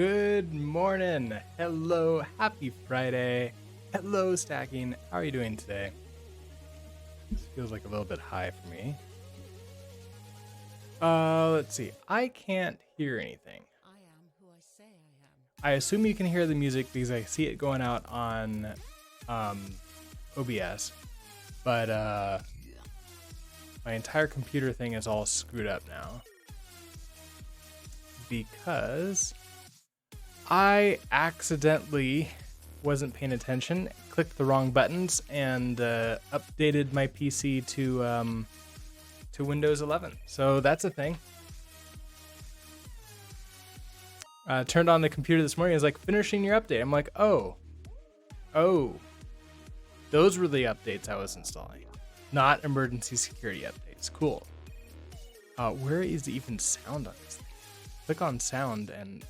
Good morning. Hello. Happy Friday. Hello, Stacking. How are you doing today? This feels like a little bit high for me. Let's see. I can't hear anything. I am who I say I am. I assume you can hear the music because I see it going out on OBS. But my entire computer thing is all screwed up now. Because I accidentally wasn't paying attention, clicked the wrong buttons, and updated my PC to Windows 11. So that's a thing. Turned on the computer this morning. It was like, finishing your update. I'm like, oh, those were the updates I was installing, not emergency security updates. Cool. Where is even sound on this thing? Click on sound and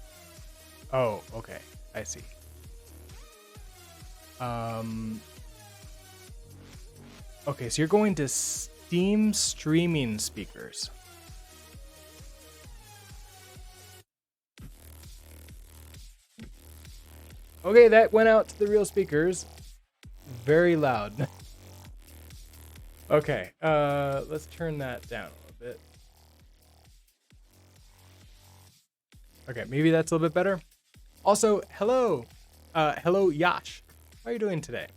oh, okay, I see. Okay, so you're going to Steam streaming speakers. Okay, that went out to the real speakers. Very loud. Okay, let's turn that down a little bit. Okay, maybe that's a little bit better. Also, hello. Hello, Yash. How are you doing today?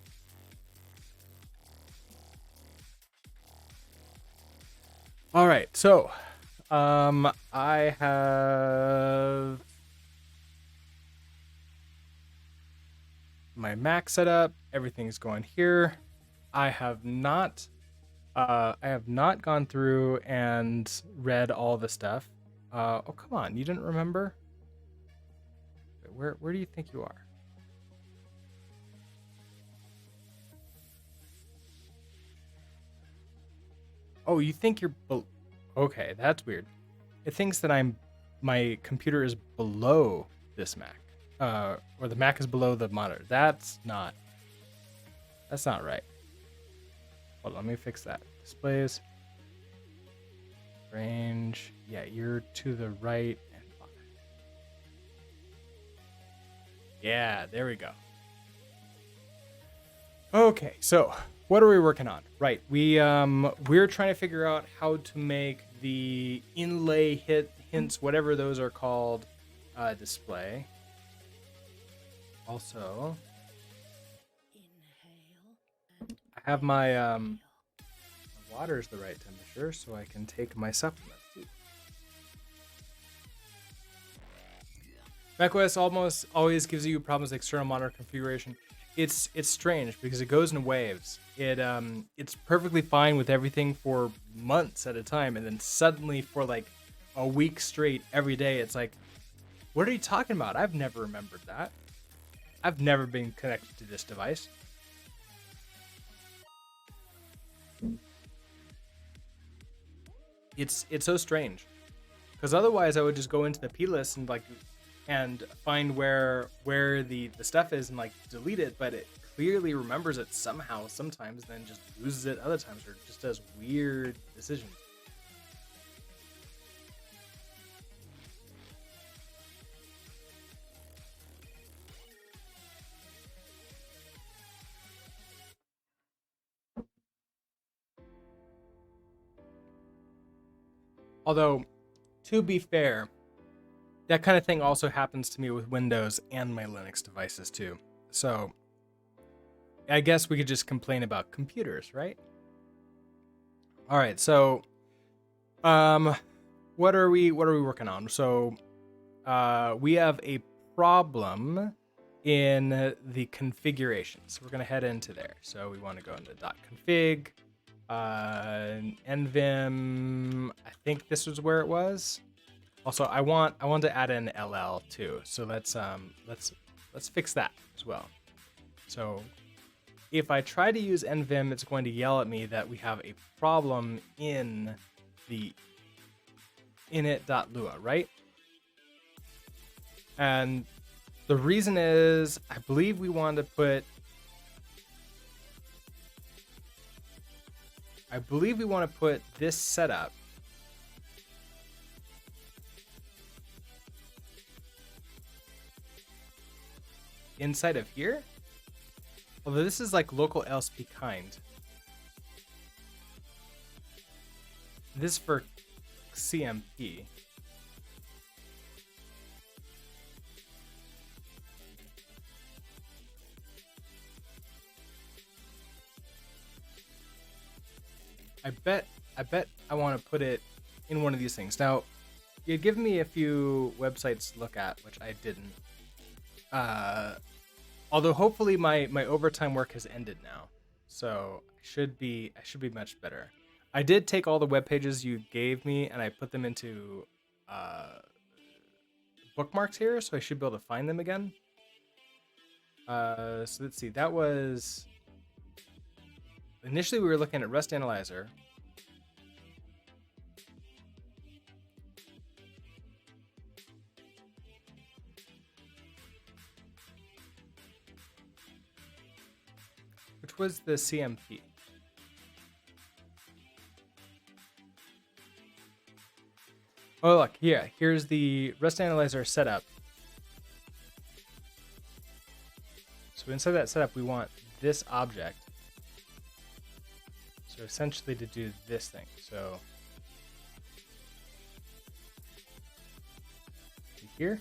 All right, so I have my Mac set up. Everything's going here. I have not gone through and read all the stuff. Oh, come on, you didn't remember? Where do you think you are? Oh, you think you're okay, that's weird. It thinks that my computer is below this Mac. Or the Mac is below the monitor. That's not right. Hold on, let me fix that. Displays. Range. Yeah, you're to the right. Yeah, there we go. Okay, so what are we working on? Right, we're trying to figure out how to make the inlay hints, whatever those are called, display. Also, I have my water's the right temperature, so I can take my supplement too. macOS almost always gives you problems with external monitor configuration. It's strange because it goes in waves. It's perfectly fine with everything for months at a time, and then suddenly for like a week straight every day, it's like, what are you talking about? I've never remembered that. I've never been connected to this device. It's so strange, because otherwise I would just go into the plist and find where the stuff is and like delete it, but it clearly remembers it somehow sometimes, then just loses it other times, or just does weird decisions. Although, to be fair, that kind of thing also happens to me with Windows and my Linux devices too. So I guess we could just complain about computers, right? All right, so what are we working on? So we have a problem in the configuration. So we're gonna head into there. So we want to go into .config, NeoVim. I think this was where it was. Also, I want to add an LL too. So let's fix that as well. So if I try to use NeoVim, it's going to yell at me that we have a problem in the init.lua, right? And the reason is, I believe we want to put this setup . inside of here. Although this is like local LSP kind. This is for CMP. I bet I want to put it in one of these things. Now, you give me a few websites to look at, which I didn't. Although hopefully my overtime work has ended now, so I should be much better. I did take all the web pages you gave me and I put them into bookmarks here, so I should be able to find them again. So let's see. That was initially we were looking at Rust Analyzer. Which was the CMP. Oh look, yeah, here's the Rust Analyzer setup. So inside that setup, we want this object. So essentially to do this thing. So here.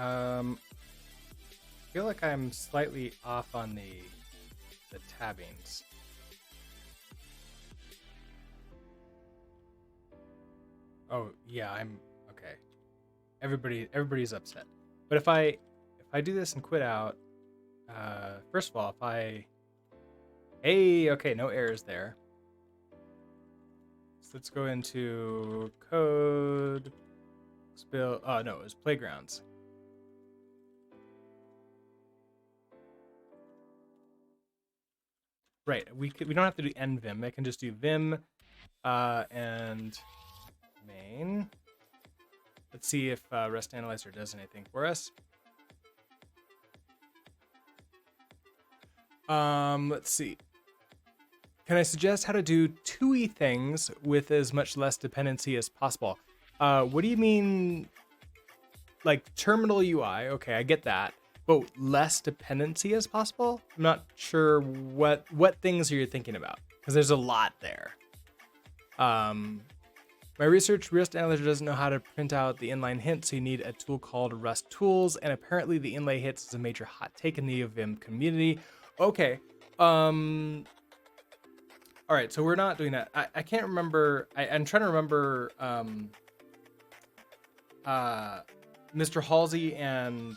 I feel like I'm slightly off on the tabbings. Oh yeah, I'm okay. Everybody's upset. But if I do this and quit out, first of all, okay, no errors there. So let's go into code. Spill. Oh no, it was playgrounds. Right, we don't have to do NeoVim. I can just do Vim and main. Let's see if Rust Analyzer does anything for us. Let's see. Can I suggest how to do TUI things with as much less dependency as possible? What do you mean? Like terminal UI? Okay, I get that. But less dependency as possible? I'm not sure what things are you thinking about, because there's a lot there. My research, Rust Analyzer doesn't know how to print out the inline hints, so you need a tool called Rust Tools, and apparently the inlay hits is a major hot take in the NeoVim community. Okay. All right, so we're not doing that. I can't remember. I'm trying to remember Mr. Halsey and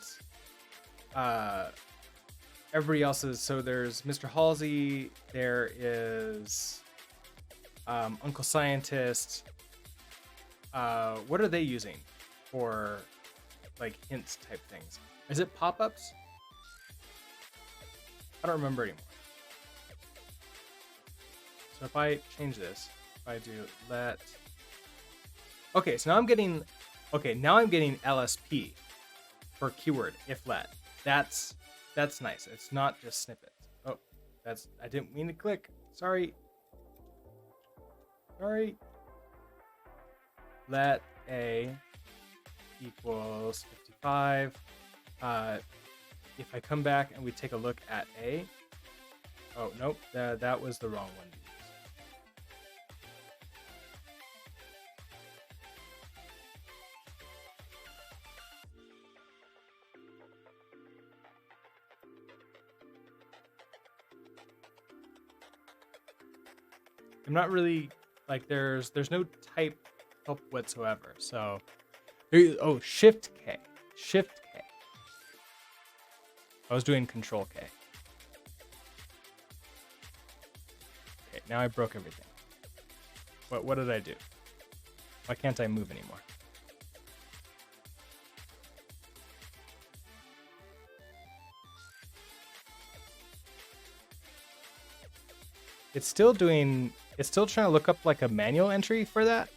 everybody else's. So there's Mr. Halsey, there is Uncle Scientist. What are they using for like hints type things? Is it pop-ups? I don't remember anymore. So if I change this, if I do let, okay, so now I'm getting LSP for keyword if let. That's nice. It's not just snippets. Oh, I didn't mean to click. Sorry. Let a equals 55. If I come back and we take a look at a, oh nope, that was the wrong one. I'm not really like there's no type help whatsoever. So Shift K. I was doing Control K. Okay, now I broke everything. What did I do? Why can't I move anymore? it's still doing, it's still trying to look up like a manual entry for that.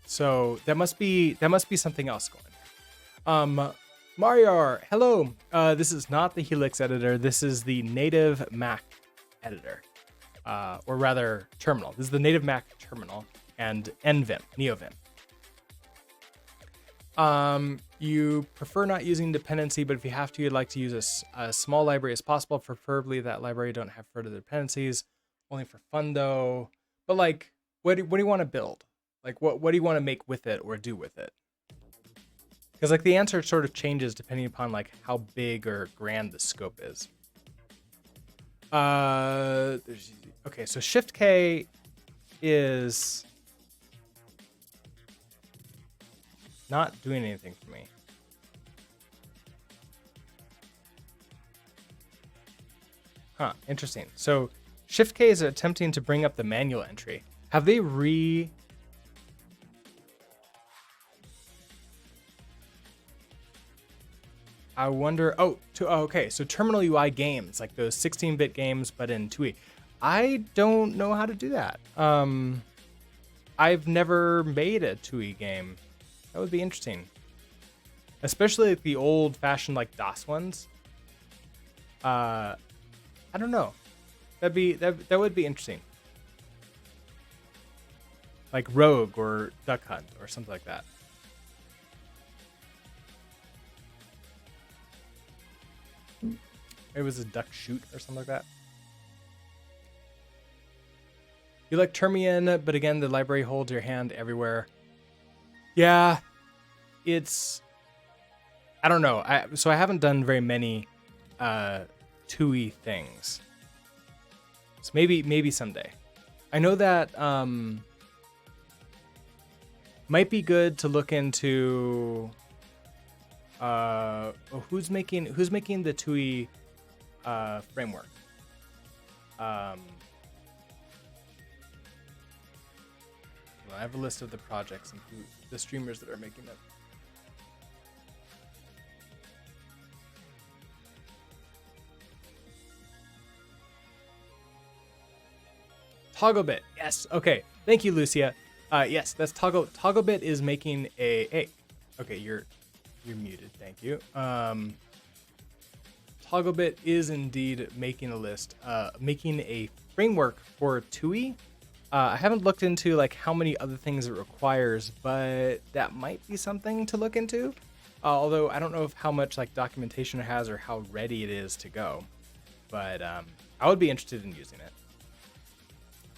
So that must be something else going there. Mariar, hello. This is not the Helix editor. This is the native Mac editor, or rather terminal. This is the native Mac terminal and NeoVim, NeoVim. You prefer not using dependency, but if you have to, you'd like to use a small library as possible. Preferably that library don't have further dependencies. Only for fun though. But like, what do you want to build? Like, what do you want to make with it or do with it? Because like the answer sort of changes depending upon like how big or grand the scope is. Okay, so Shift K is not doing anything for me. Huh, interesting. So Shift K is attempting to bring up the manual entry. Have they I wonder. Okay. So Terminal UI games, like those 16-bit games, but in TUI. I don't know how to do that. I've never made a TUI game. That would be interesting, especially like the old-fashioned like DOS ones. I don't know. That would be interesting. Like Rogue or Duck Hunt or something like that. It was a duck shoot or something like that. You like Termian, but again, the library holds your hand everywhere. Yeah, it's... I don't know. So I haven't done very many TUI things. So maybe someday. I know that might be good to look into who's making the TUI framework. I have a list of the projects and the streamers that are making it. Togglebit, yes. Okay, thank you, Lucia. Yes, that's Togglebit is making a. Hey, okay, you're muted. Thank you. Togglebit is indeed making a list, making a framework for TUI. I haven't looked into like how many other things it requires, but that might be something to look into. Although I don't know how much like documentation it has or how ready it is to go, but I would be interested in using it.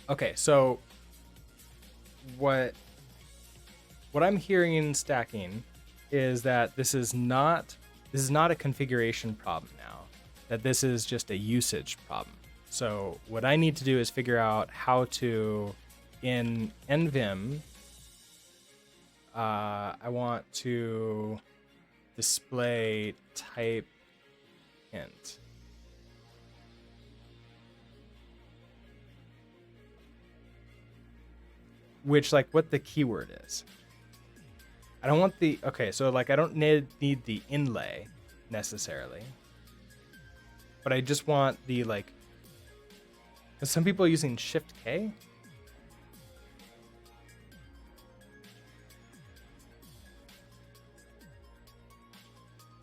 Okay, so what I'm hearing in stacking is that this is not a configuration problem now, that this is just a usage problem. So what I need to do is figure out how to, in NeoVim, I want to display type int. Which, like, what the keyword is. I don't want the, okay, so like I don't need the inlay necessarily, but I just want the like, because some people are using Shift K.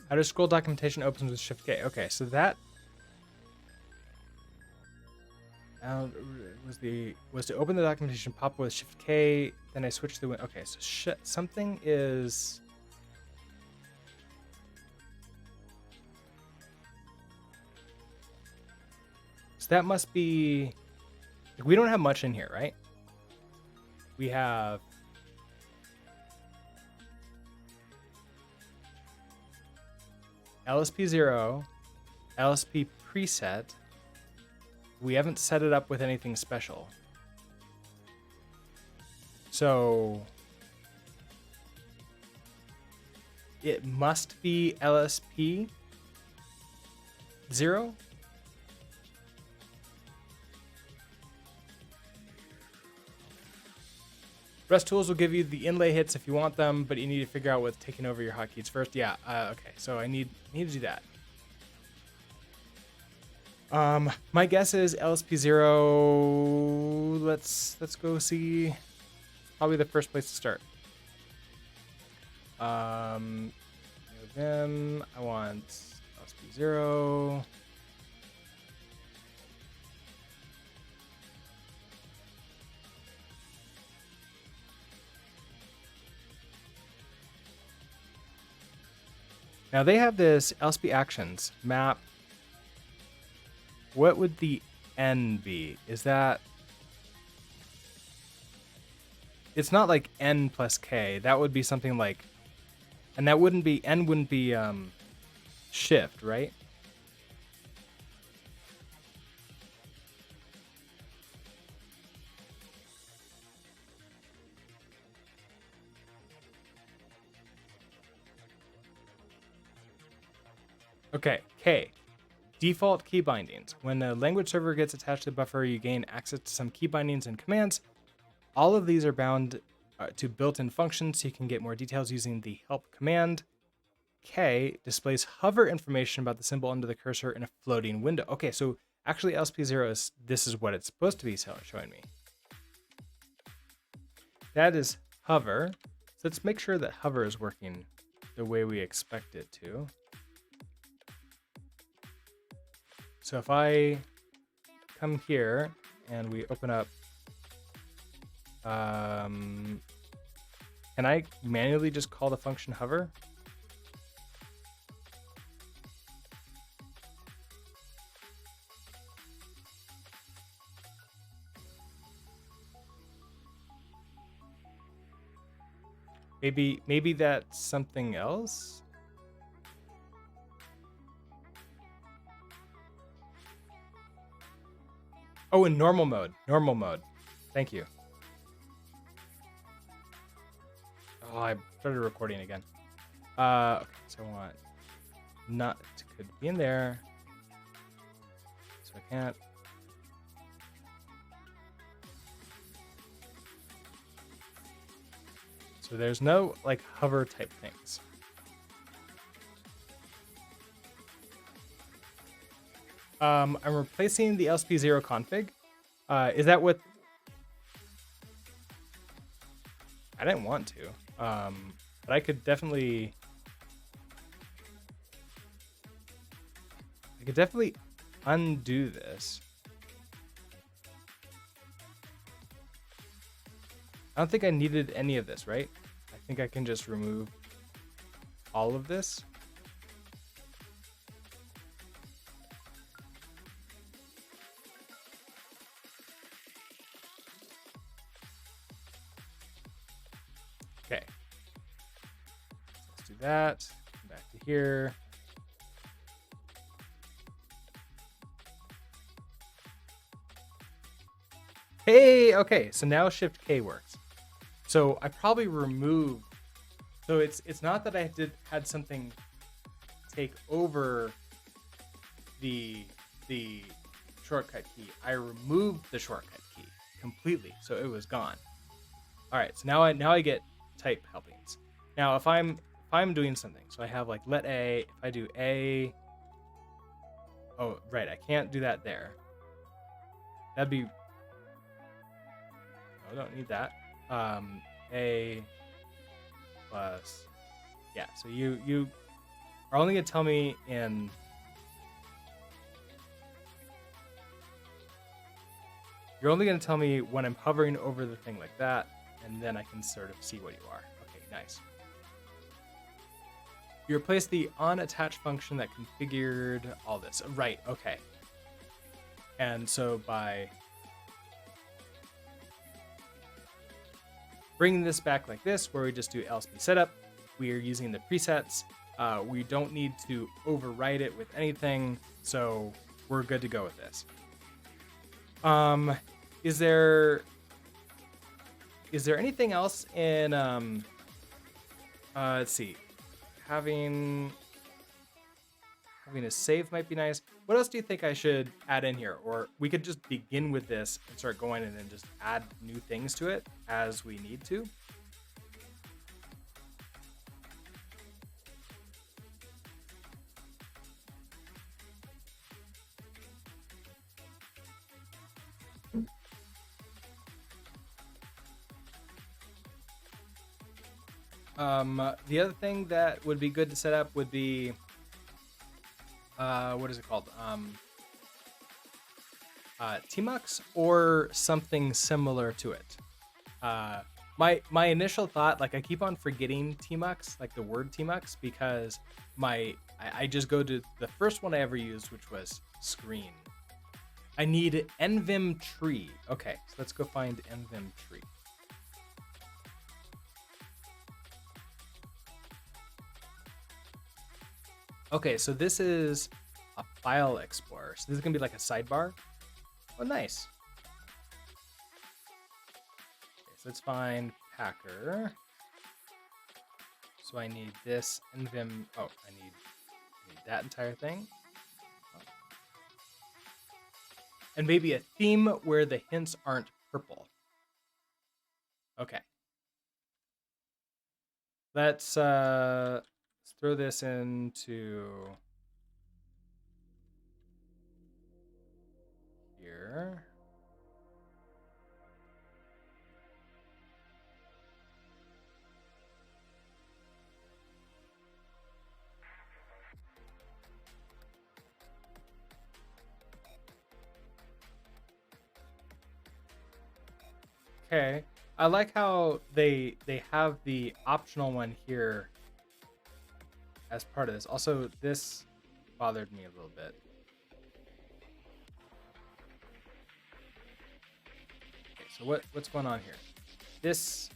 How does scroll documentation opens with Shift K? Okay, so that was to open the documentation, pop with Shift K, then I switch the okay, so something is so that must be like, we don't have much in here, right? We have LSP0, LSP preset. We haven't set it up with anything special. So it must be LSP 0. Rest tools will give you the inlay hits if you want them, but you need to figure out what's taking over your hotkeys first. Yeah, okay, so I need to do that. My guess is LSP0. Let's go see. Probably the first place to start. NeoVim. I want LSP0. Now they have this LSP actions map. What would the N be? Is that... It's not like N plus K. That would be something like... And that wouldn't be... N wouldn't be shift, right? Okay, K. Default key bindings. When a language server gets attached to the buffer, you gain access to some key bindings and commands. All of these are bound to built-in functions, so you can get more details using the help command. K displays hover information about the symbol under the cursor in a floating window. Okay, so actually LSP0 is, this is what it's supposed to be showing me. That is hover. So let's make sure that hover is working the way we expect it to. So if I come here and we open up, can I manually just call the function hover? Maybe that's something else? Oh, in normal mode. Normal mode. Thank you. Oh, I started recording again. Okay, so I want not could be in there. So I can't. So there's no like hover type things. I'm replacing the LSP0 config. Is that what? I didn't want to, but I could definitely undo this. I don't think I needed any of this, right? I think I can just remove all of this. Okay. Let's do that. Come back to here. Hey, okay, so now Shift K works. So I probably removed. So it's not that I had something take over the shortcut key. I removed the shortcut key completely, so it was gone. All right, so now I get type helpings. Now if I'm doing something, so I have like let A. If I do A, oh right, I can't do that there. That'd be. I don't need that. A plus, yeah. So you are only gonna tell me in. You're only gonna tell me when I'm hovering over the thing like that, and then I can sort of see what you are. Okay, nice. You replace the onAttach function that configured all this. Right. Okay. And so by bringing this back like this, where we just do LSP setup, we are using the presets. We don't need to overwrite it with anything, so we're good to go with this. Is there anything else in let's see, having a save might be nice. What else do you think I should add in here? Or we could just begin with this and start going and then just add new things to it as we need to. The other thing that would be good to set up would be, what is it called? Tmux or something similar to it. My initial thought, like I keep on forgetting Tmux, like the word Tmux, because I just go to the first one I ever used, which was screen. I need NVim tree. Okay, so let's go find NVim tree. Okay, so this is a file explorer. So this is gonna be like a sidebar. Oh, nice. Okay, so let's find Packer. So I need this NVim. Oh, I need that entire thing. And maybe a theme where the hints aren't purple. Okay. Let's throw this into here. Okay. I like how they have the optional one here as part of this. Also, this bothered me a little bit. Okay, so what's going on here? This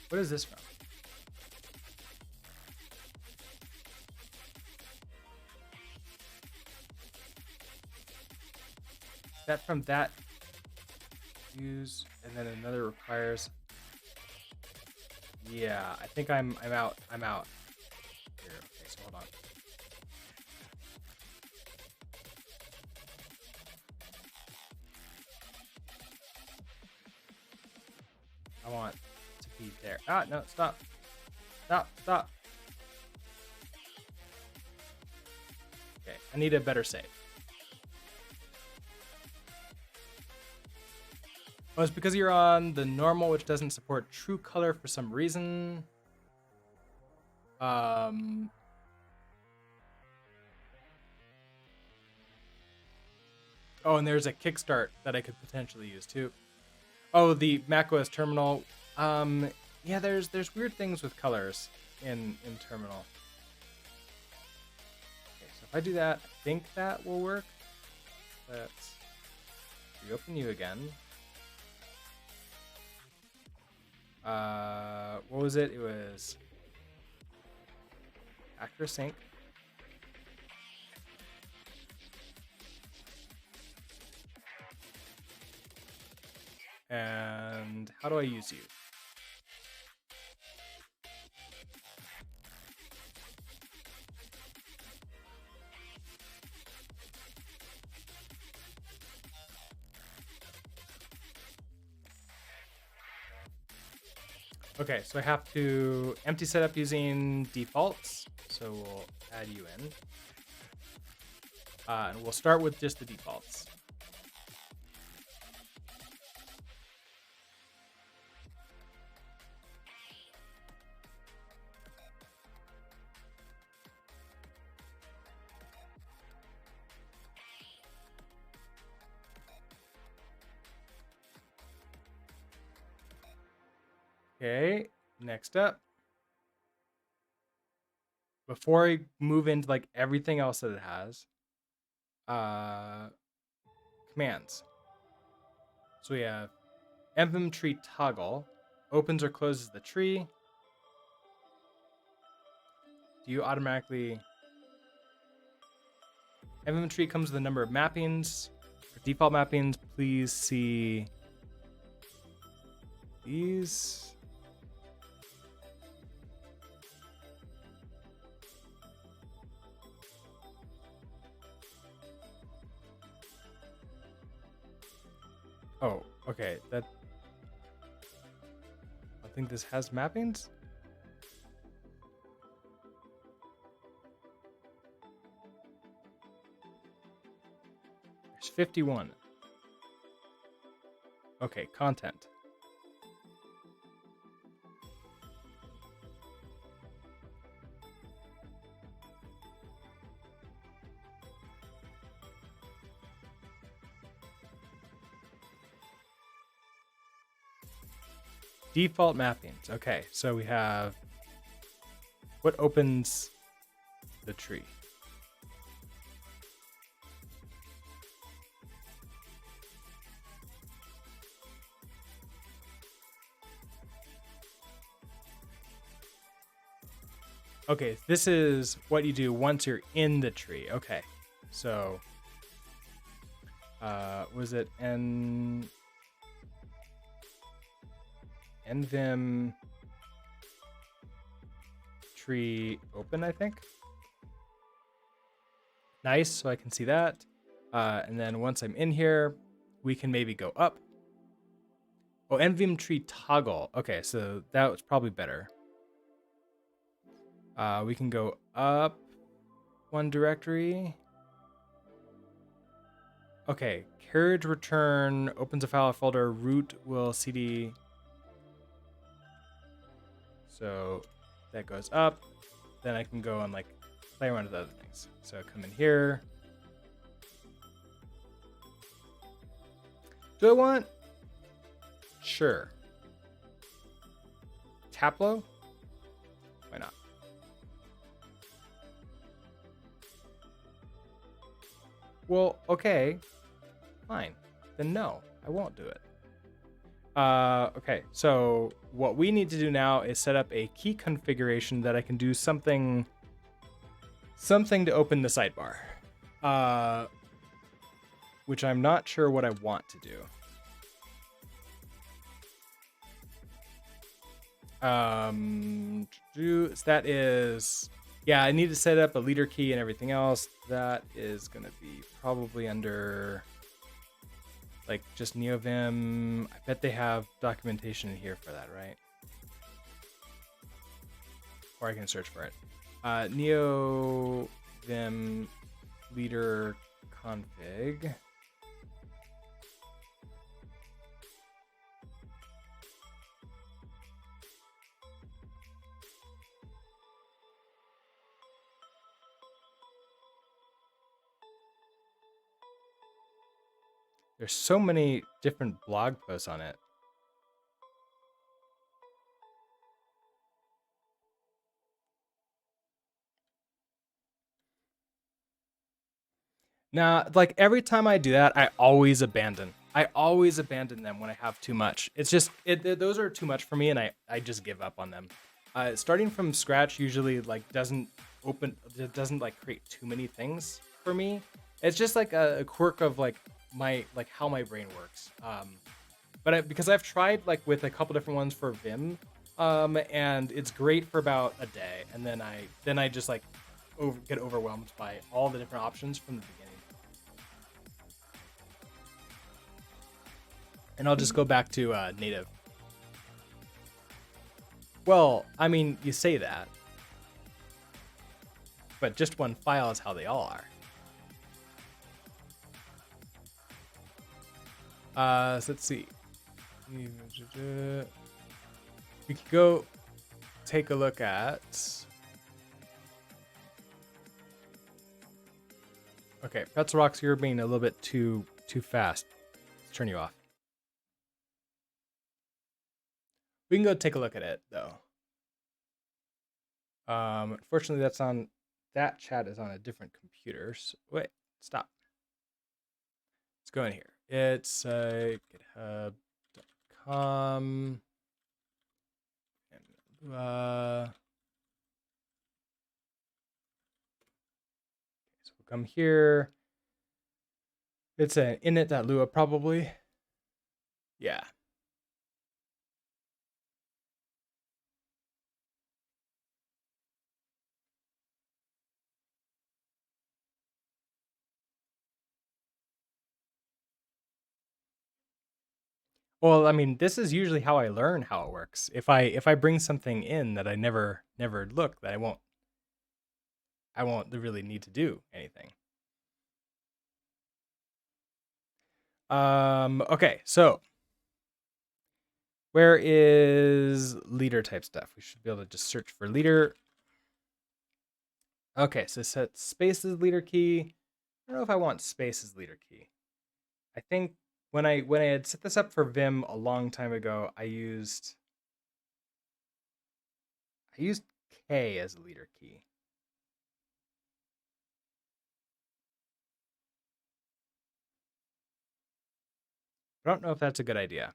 what is this from? That from that use, and then another requires. Yeah, I think I'm out. I'm out. Here, okay, so hold on. I want to be there. Ah, no, stop. Stop, stop. Okay, I need a better save. Oh, it's because you're on the normal, which doesn't support true color for some reason. Um, oh, and there's a kickstart that I could potentially use too. Oh, the macOS terminal. Yeah, there's weird things with colors in terminal. Okay, so if I do that, I think that will work. Let's reopen you again. What was it? It was Actor Sync. And how do I use you? Okay, so I have to empty setup using defaults. So we'll add you in. And we'll start with just the defaults. Okay, next up. Before I move into like everything else that it has, commands. So we have NVim tree toggle, opens or closes the tree. Do you automatically? NVim tree comes with a number of mappings. For default mappings, please see these. Oh, okay. That I think this has mappings. There's 51. Okay, content. Default mappings. Okay, so we have what opens the tree. Okay, this is what you do once you're in the tree. Okay, so was it NVim tree open? I think. Nice, so I can see that. And then once I'm in here, we can maybe go up. Oh, NVim tree toggle. Okay, so that was probably better. We can go up one directory. Okay, carriage return opens a file folder. Root will cd. So that goes up. Then I can go and like play around with other things. So come in here. Do I want? Sure. Tableau? Why not? Well, okay. Fine. Then no, I won't do it. Okay, so what we need to do now is set up a key configuration that I can do something to open the sidebar. Which I'm not sure what I want to do. That is, yeah, I need to set up a leader key and everything else. That is going to be probably under like just NeoVim. I bet they have documentation in here for that, right? Or I can search for it. NeoVim leader config. There's so many different blog posts on it. Now, like every time I do that, I always abandon. I always abandon them when I have too much. It's just those are too much for me, and I just give up on them. Starting from scratch usually like doesn't like create too many things for me. It's just like a quirk of like how my brain works. But because I've tried like with a couple different ones for Vim, and it's great for about a day, and then I just like get overwhelmed by all the different options from the beginning. And I'll just go back to native. Well, I mean, you say that, but just one file is how they all are. So let's see. We can go take a look at. Okay, Pretzel Rocks, you're being a little bit too fast. Let's turn you off. We can go take a look at it though. Unfortunately, that chat is on a different computer. So, wait, stop. Let's go in here. It's github.com. And, so we'll come here. It's an init.lua probably. Yeah. Well, I mean, this is usually how I learn how it works. If I bring something in that I never look, that I won't really need to do anything. Okay, so Where is leader type stuff? We should be able to just search for leader. Okay, so set space as leader key. I don't know if I want space as leader key. I think when I had set this up for Vim a long time ago, I used K as a leader key. I don't know if that's a good idea.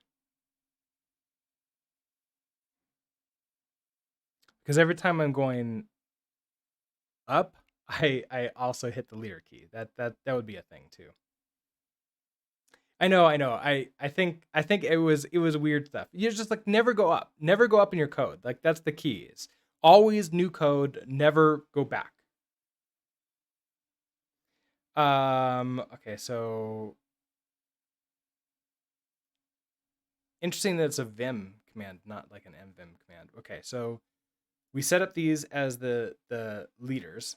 Because every time I'm going up, I also hit the leader key. That would be a thing too. I know. I think it was weird stuff. You're just like never go up. Never go up in your code. Like that's the key is always new code, never go back. Okay, so interesting that it's a Vim command, not like an NVim command. Okay, so we set up these as the leaders.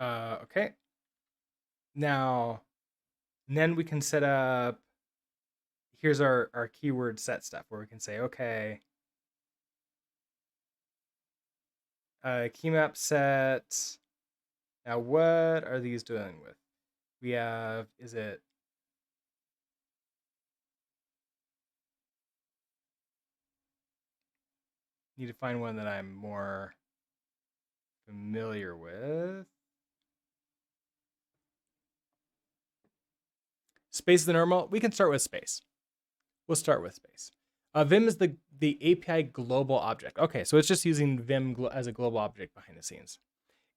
Okay. Now, then we can set up. Here's our keyword set stuff where we can say, okay, key map set. Now, what are these dealing with? We have, is it need to find one that I'm more familiar with. Space the normal. We can start with space. We'll start with space. Vim is the API global object. Okay, so it's just using Vim as a global object behind the scenes.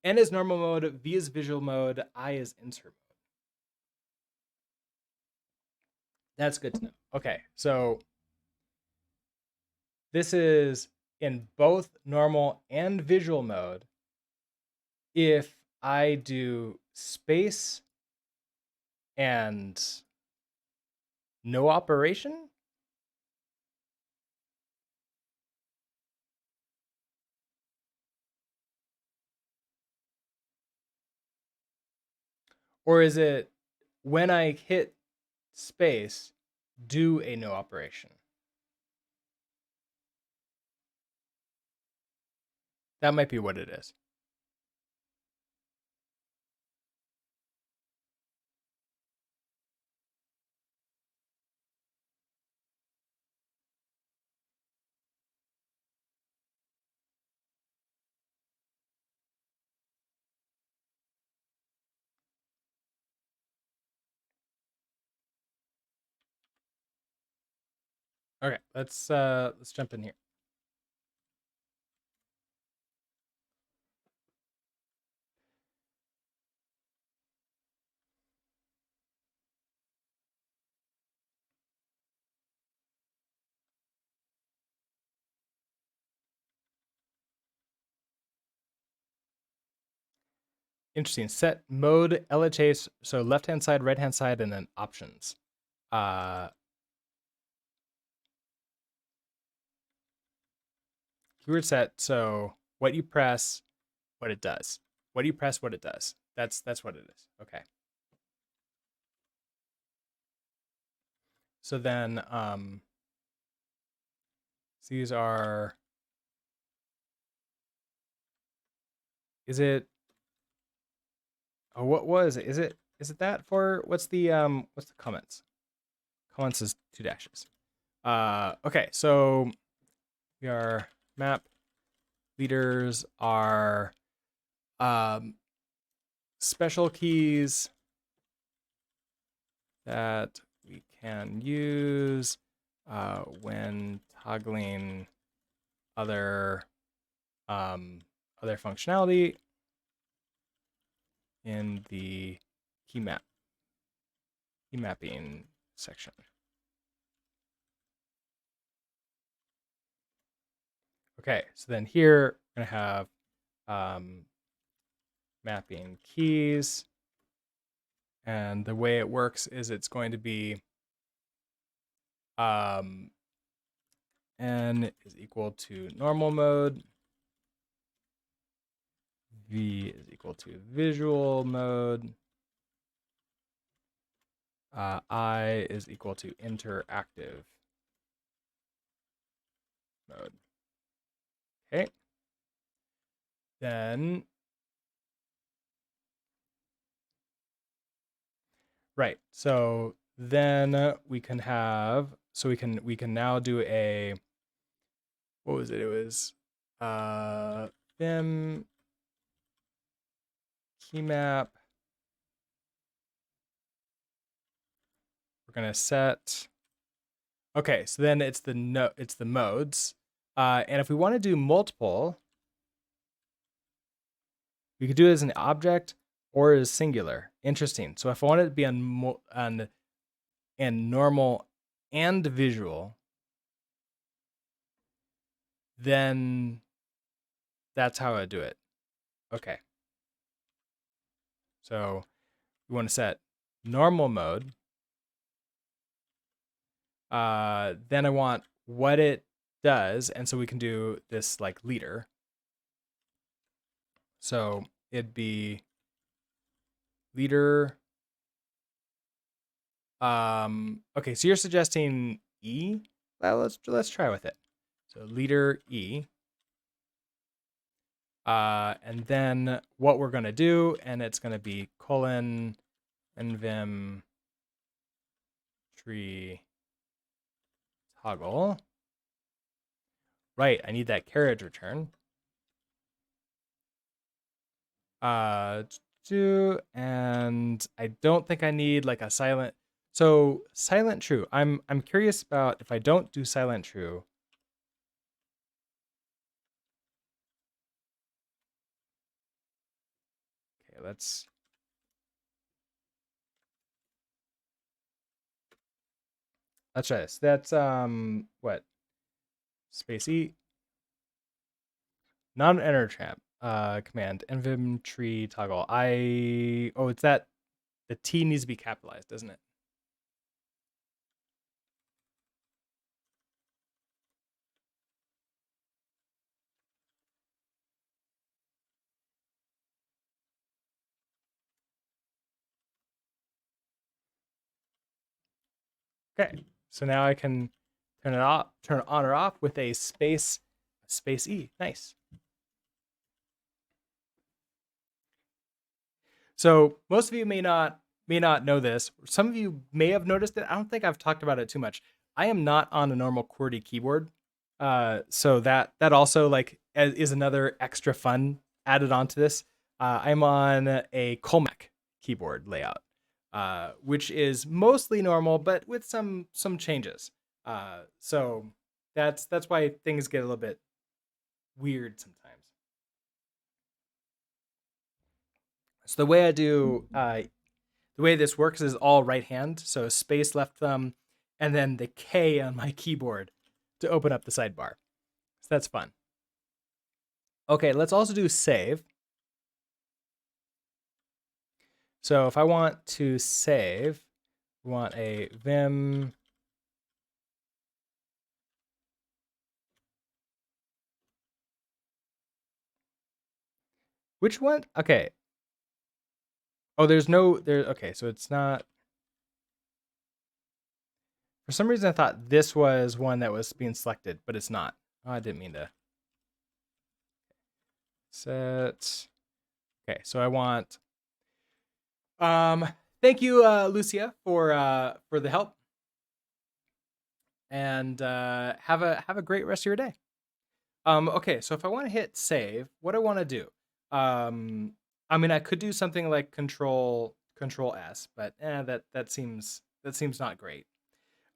N is normal mode, V is visual mode, I is insert mode. That's good to know. Okay, so this is in both normal and visual mode. If I do space and no operation, or is it when I hit space, do a no operation? That might be what it is. Okay, let's jump in here. Interesting. Set mode LHA, so left hand side, right hand side, and then options. Keyword set. So what you press, what it does. What you press, what it does. That's what it is. Okay. So then these are. Is it? Oh, what was it? Is it that for what's the comments? Comments is 2 dashes. Okay, so we are map leaders are special keys that we can use when toggling other other functionality in the key mapping section. Okay, so then here we're gonna have mapping keys, And the way it works is it's going to be n is equal to normal mode, v is equal to visual mode, I is equal to interactive mode. Okay. Then, right. So then we can have, so we can now do a, what was it? It was Vim key map. We're gonna set. Okay, so then it's the modes, and if we want to do multiple, we could do it as an object or as singular. Interesting. So if I want it to be on and normal and visual, then that's how I do it. Okay. So we want to set normal mode. Then I want what it does, and so we can do this like leader. So it'd be leader. Okay, so you're suggesting E? Well, let's try with it. So leader E. And then what we're gonna do, and it's gonna be colon NeoVim tree toggle. Right, I need that carriage return. And I don't think I need like a silent. So silent true. I'm curious about if I don't do silent true. Okay, let's try this. That's what? Space E. Non-enter trap command NVim tree toggle. It's that the T needs to be capitalized, doesn't it? Okay, so now I can turn it on or off with a space E. Nice. So most of you may not know this. Some of you may have noticed it. I don't think I've talked about it too much. I am not on a normal QWERTY keyboard, so that also like is another extra fun added onto this. I'm on a Colmac keyboard layout, which is mostly normal, but with some changes. So that's why things get a little bit weird sometimes. So the way I do the way this works is all right hand, so space left thumb, and then the K on my keyboard to open up the sidebar. So that's fun. Okay, let's also do save. So if I want to save, we want a Vim which one? Okay. Oh, there's no there. Okay, so it's not. For some reason, I thought this was one that was being selected, but it's not. Oh, I didn't mean to. Set. Okay, so I want. Thank you, Lucia, for the help, and have a great rest of your day. Okay, so if I want to hit save, what I want to do, I mean, I could do something like Control S, but that seems not great.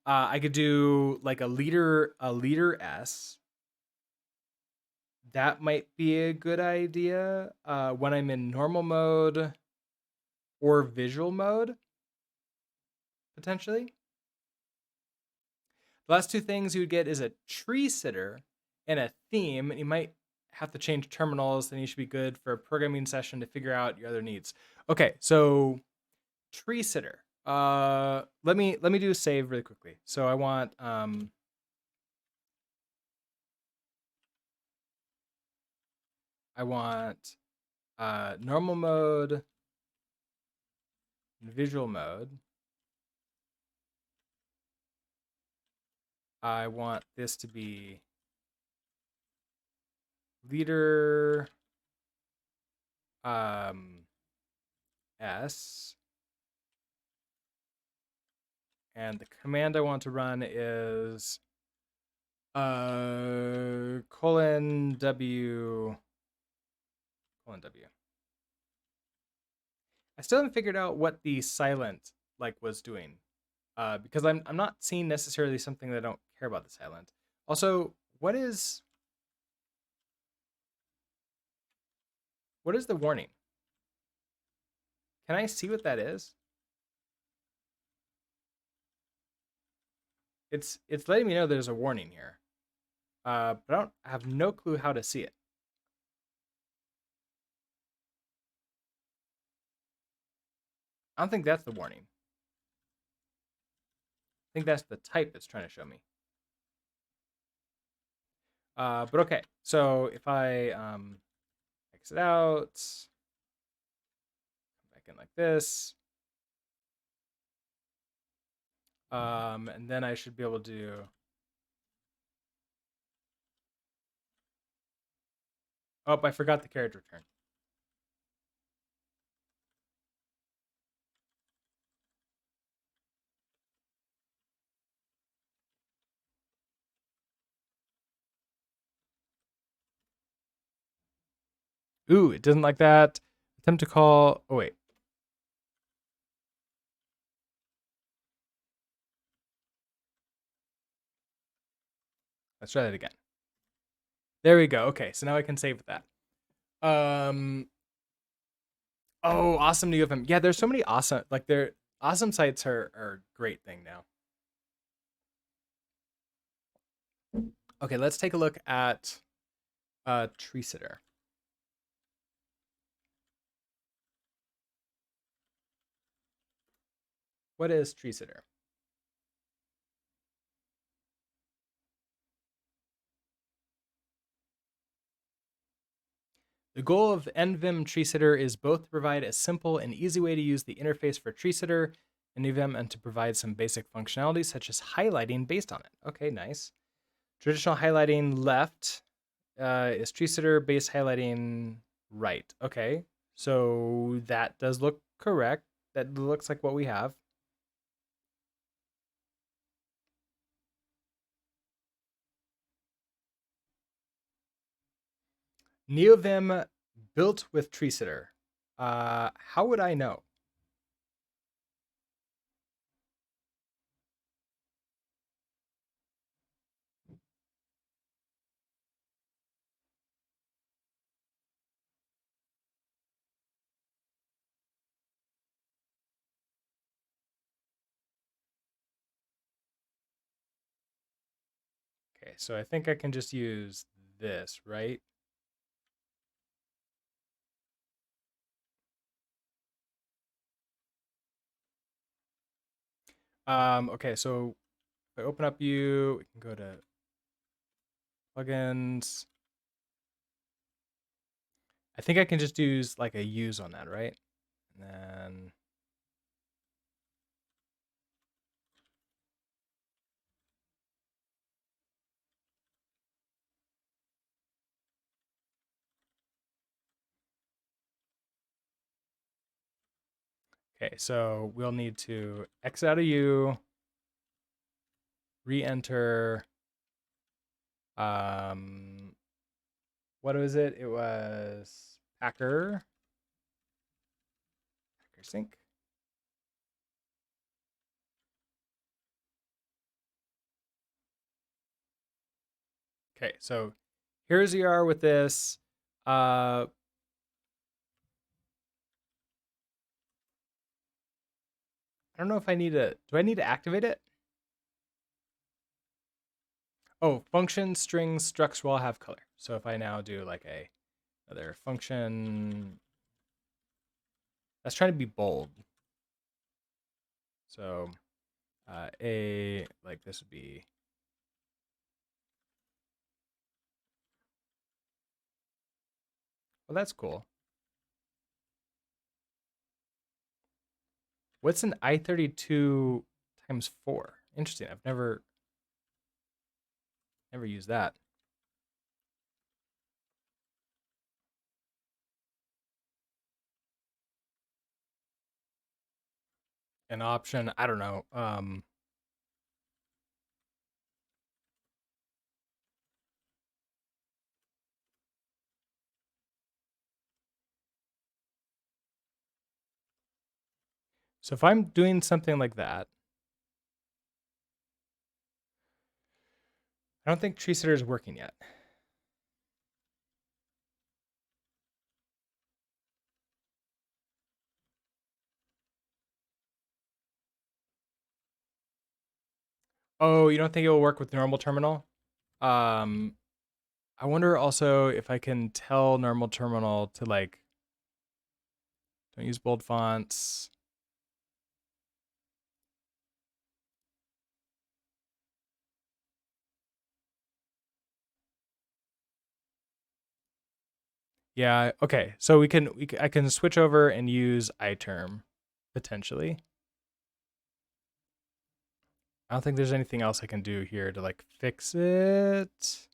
I could do like a leader S. That might be a good idea when I'm in normal mode or visual mode, potentially. The last two things you would get is a tree sitter and a theme, and you might have to change terminals, then you should be good for a programming session to figure out your other needs. Okay, so tree sitter. Let me do a save really quickly. So I want normal mode, visual mode. I want this to be leader S, and the command I want to run is colon W colon W. I still haven't figured out what the silent like was doing, because I'm not seeing necessarily something that I don't care about the silent. Also, what is the warning? Can I see what that is? It's letting me know there's a warning here, but I have no clue how to see it. I don't think that's the warning. I think that's the type it's trying to show me. But okay, so if I exit out, come back in like this, and then I should be able to. Oh, I forgot the carriage return. Ooh, it doesn't like that. Attempt to call. Oh wait. Let's try that again. There we go. Okay, so now I can save that. Oh, awesome NeoVim. Yeah, there's so many awesome they're awesome sites are a great thing now. Okay, let's take a look at tree sitter. What is tree sitter? The goal of NVim Tree Sitter is both to provide a simple and easy way to use the interface for Tree Sitter in NeoVim and to provide some basic functionality such as highlighting based on it. Okay, nice. Traditional highlighting left is Tree Sitter, base highlighting right. Okay, so that does look correct. That looks like what we have. NeoVim built with Tree Sitter. How would I know? Okay, so I think I can just use this, right? Okay, so if I open up you, we can go to plugins. I think I can just use like a use on that, right? And then okay, so we'll need to exit out of you, re-enter. What was it? It was Packer sync. Okay, so here's you are with this. I don't know if I need to. Do I need to activate it? Oh, function strings structs will have color. So if I now do like another function, that's trying to be bold. So A, like this would be, well, that's cool. What's an I32 times 4? Interesting. I've never used that. An option, I don't know. So if I'm doing something like that, I don't think tree sitter is working yet. Oh, you don't think it will work with normal terminal? Um, I wonder also if I can tell normal terminal to like, don't use bold fonts. Yeah, okay. So I can switch over and use iTerm potentially. I don't think there's anything else I can do here to like fix it.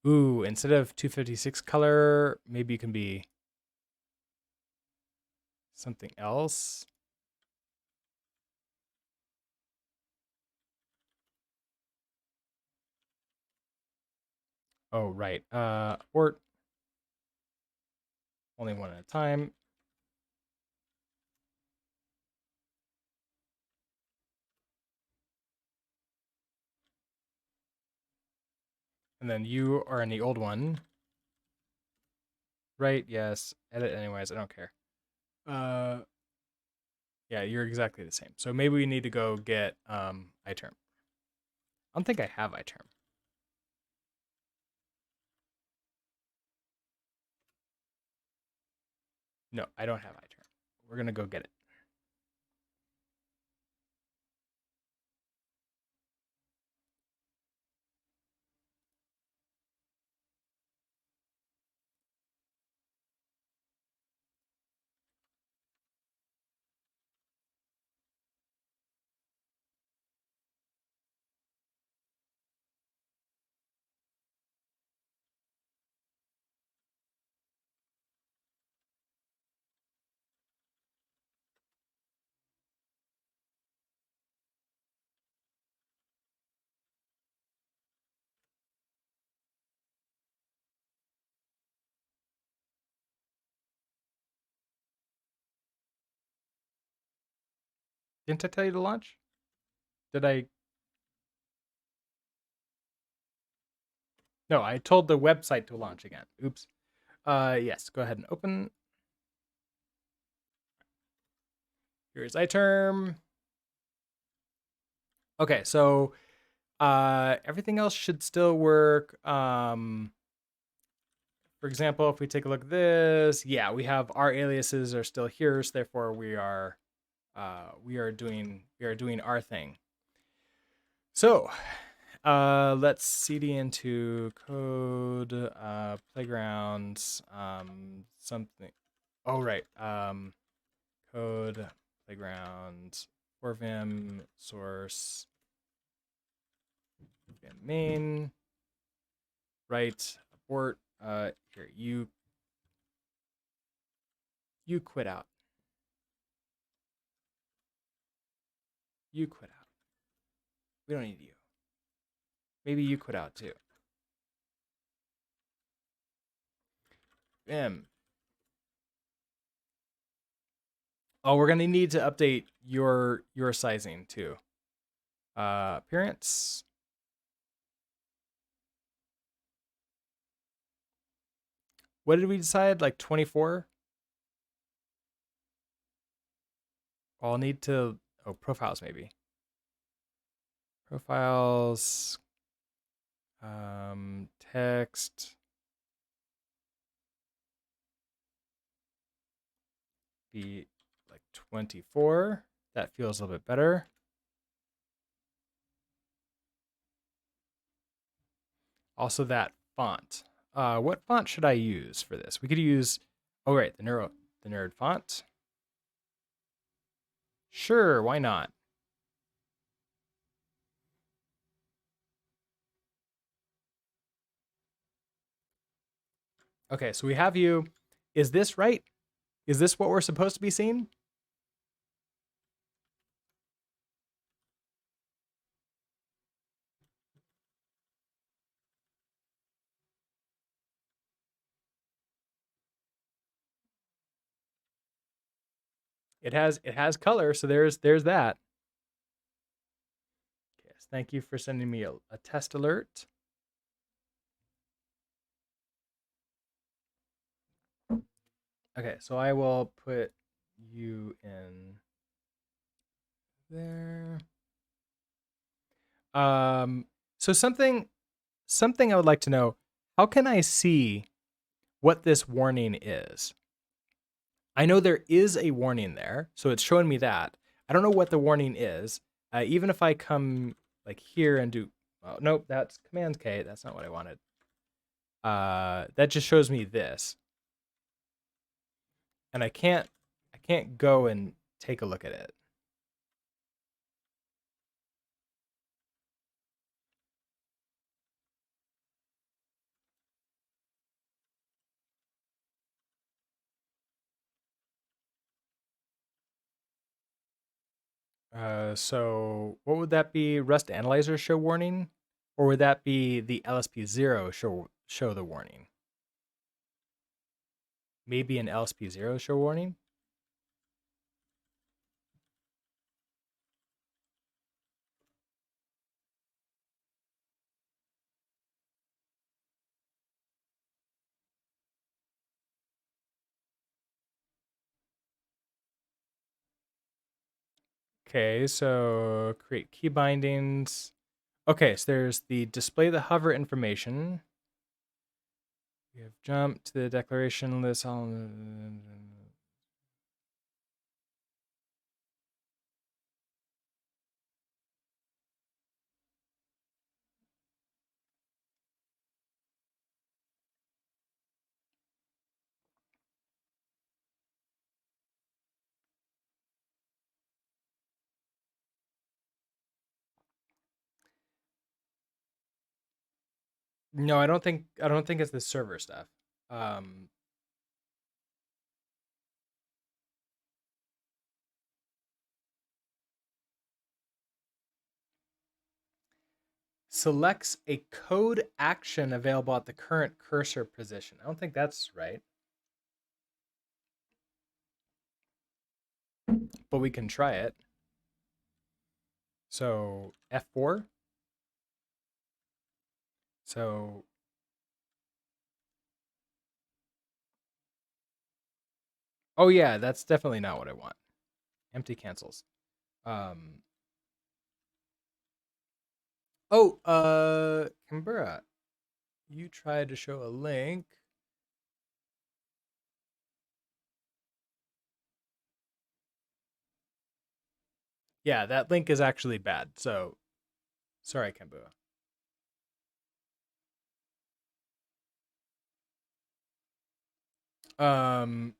Ooh, instead of 256 color, maybe it can be something else. Oh, right. Or only one at a time. And then you are in the old one. Right, yes. Edit anyways, I don't care. Yeah, you're exactly the same. So maybe we need to go get iTerm. I don't think I have iTerm. No, I don't have iTerm. We're gonna go get it. Didn't I tell you to launch? Did I? No, I told the website to launch again. Oops. Yes, go ahead and open. Here's iTerm. Okay, so everything else should still work. For example, if we take a look at this, yeah, we have our aliases are still here, so therefore we are doing our thing. So let's cd into code playgrounds something. Oh right, code playground for Vim source Vim main right abort. Here you quit out. You quit out. We don't need you. Maybe you quit out too. Vim. Oh, we're gonna need to update your sizing too. Appearance. What did we decide? Like 24? I'll need to profiles maybe. Profiles text be like 24. That feels a little bit better. Also that font. What font should I use for this? We could use, oh right, the nerd font. Sure, why not? Okay, so we have you. Is this right? Is this what we're supposed to be seeing? It has color, so there's that. Yes, thank you for sending me a test alert. Okay, so I will put you in there. So something I would like to know, how can I see what this warning is? I know there is a warning there, so it's showing me that. I don't know what the warning is. Even if I come like here and do, oh nope, that's Command K. That's not what I wanted. That just shows me this, and I can't go and take a look at it. So what would that be? Rust Analyzer show warning, or would that be the LSP0 show the warning? Maybe an LSP0 show warning. Okay, so create key bindings. Okay, so there's the display the hover information. We have jumped to the declaration list. No, I don't think it's the server stuff. Um, Selects a code action available at the current cursor position. I don't think that's right, but we can try it. So F4. So, oh yeah, that's definitely not what I want. Empty cancels. Um, Canberra, you tried to show a link. Yeah, that link is actually bad. So sorry, Kambua. Um,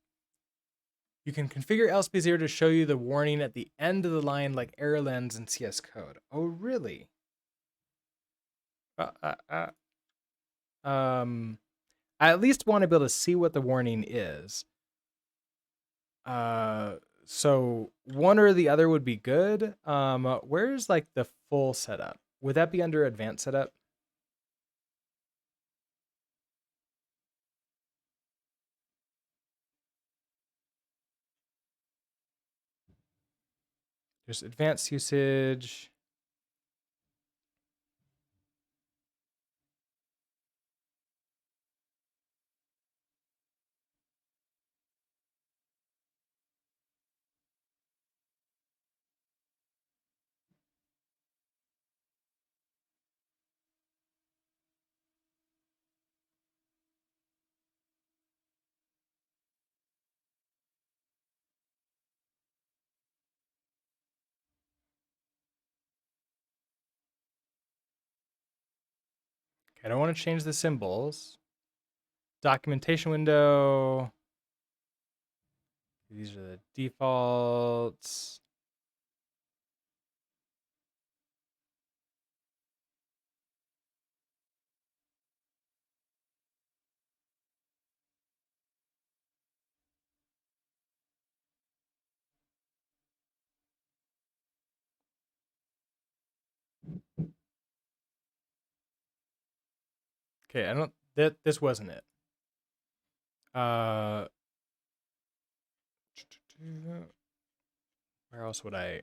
you can configure LSP0 to show you the warning at the end of the line, like error lens in CS Code. Oh, really? Uh, uh, um, I at least want to be able to see what the warning is. Uh, so one or the other would be good. Where's like the full setup? Would that be under advanced setup? There's advanced usage. I don't want to change the symbols. Documentation window. These are the defaults. Okay, I don't that this wasn't it. Uh where else would I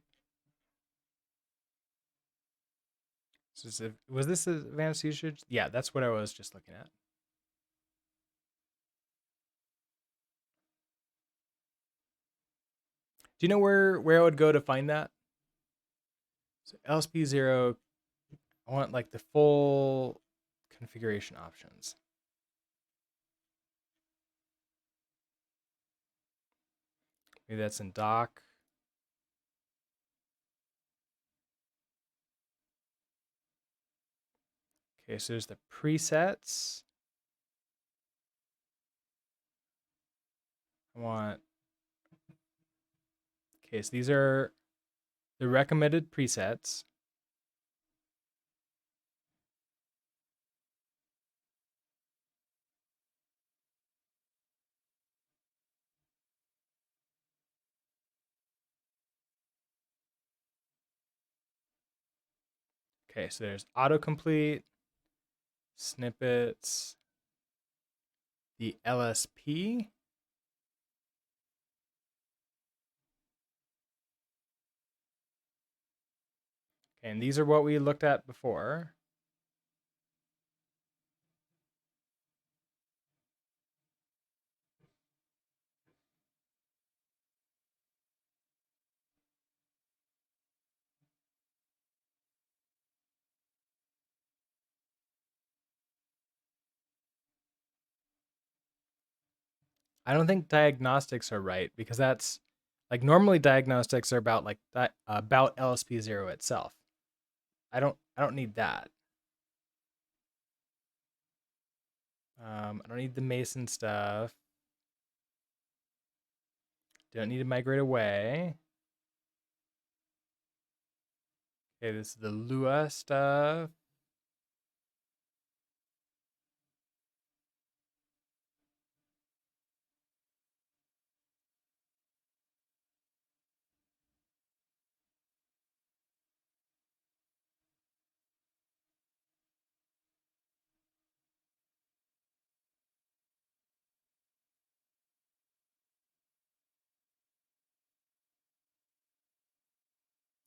was this advanced usage? Yeah, that's what I was just looking at. Do you know where I would go to find that? So LSP0, I want like the full configuration options. Maybe that's in doc. Okay, so there's the presets. I want, okay, so these are the recommended presets. Okay, so there's autocomplete, snippets, the LSP. Okay, and these are what we looked at before. I don't think diagnostics are right because that's like normally diagnostics are about like that about LSP0 itself. I don't need that. I don't need the Mason stuff. Don't need to migrate away. Okay, this is the Lua stuff.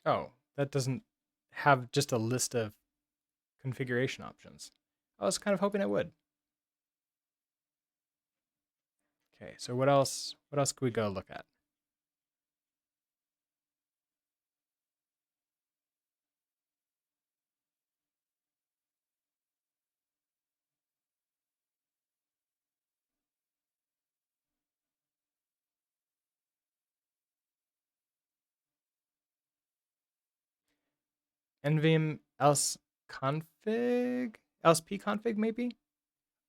Oh, that doesn't have just a list of configuration options. I was kind of hoping it would. Okay, so what else? What else could we go look at? NVIM else config, LSP config maybe.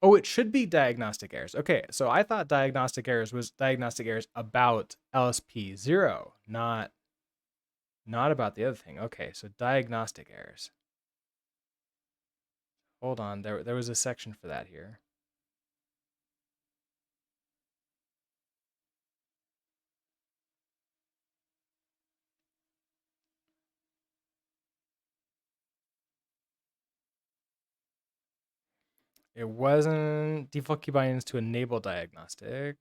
Oh, it should be diagnostic errors. Okay, so I thought diagnostic errors was diagnostic errors about LSP0, not about the other thing. Okay, so diagnostic errors. Hold on, there was a section for that here. It wasn't default key bindings to enable diagnostics.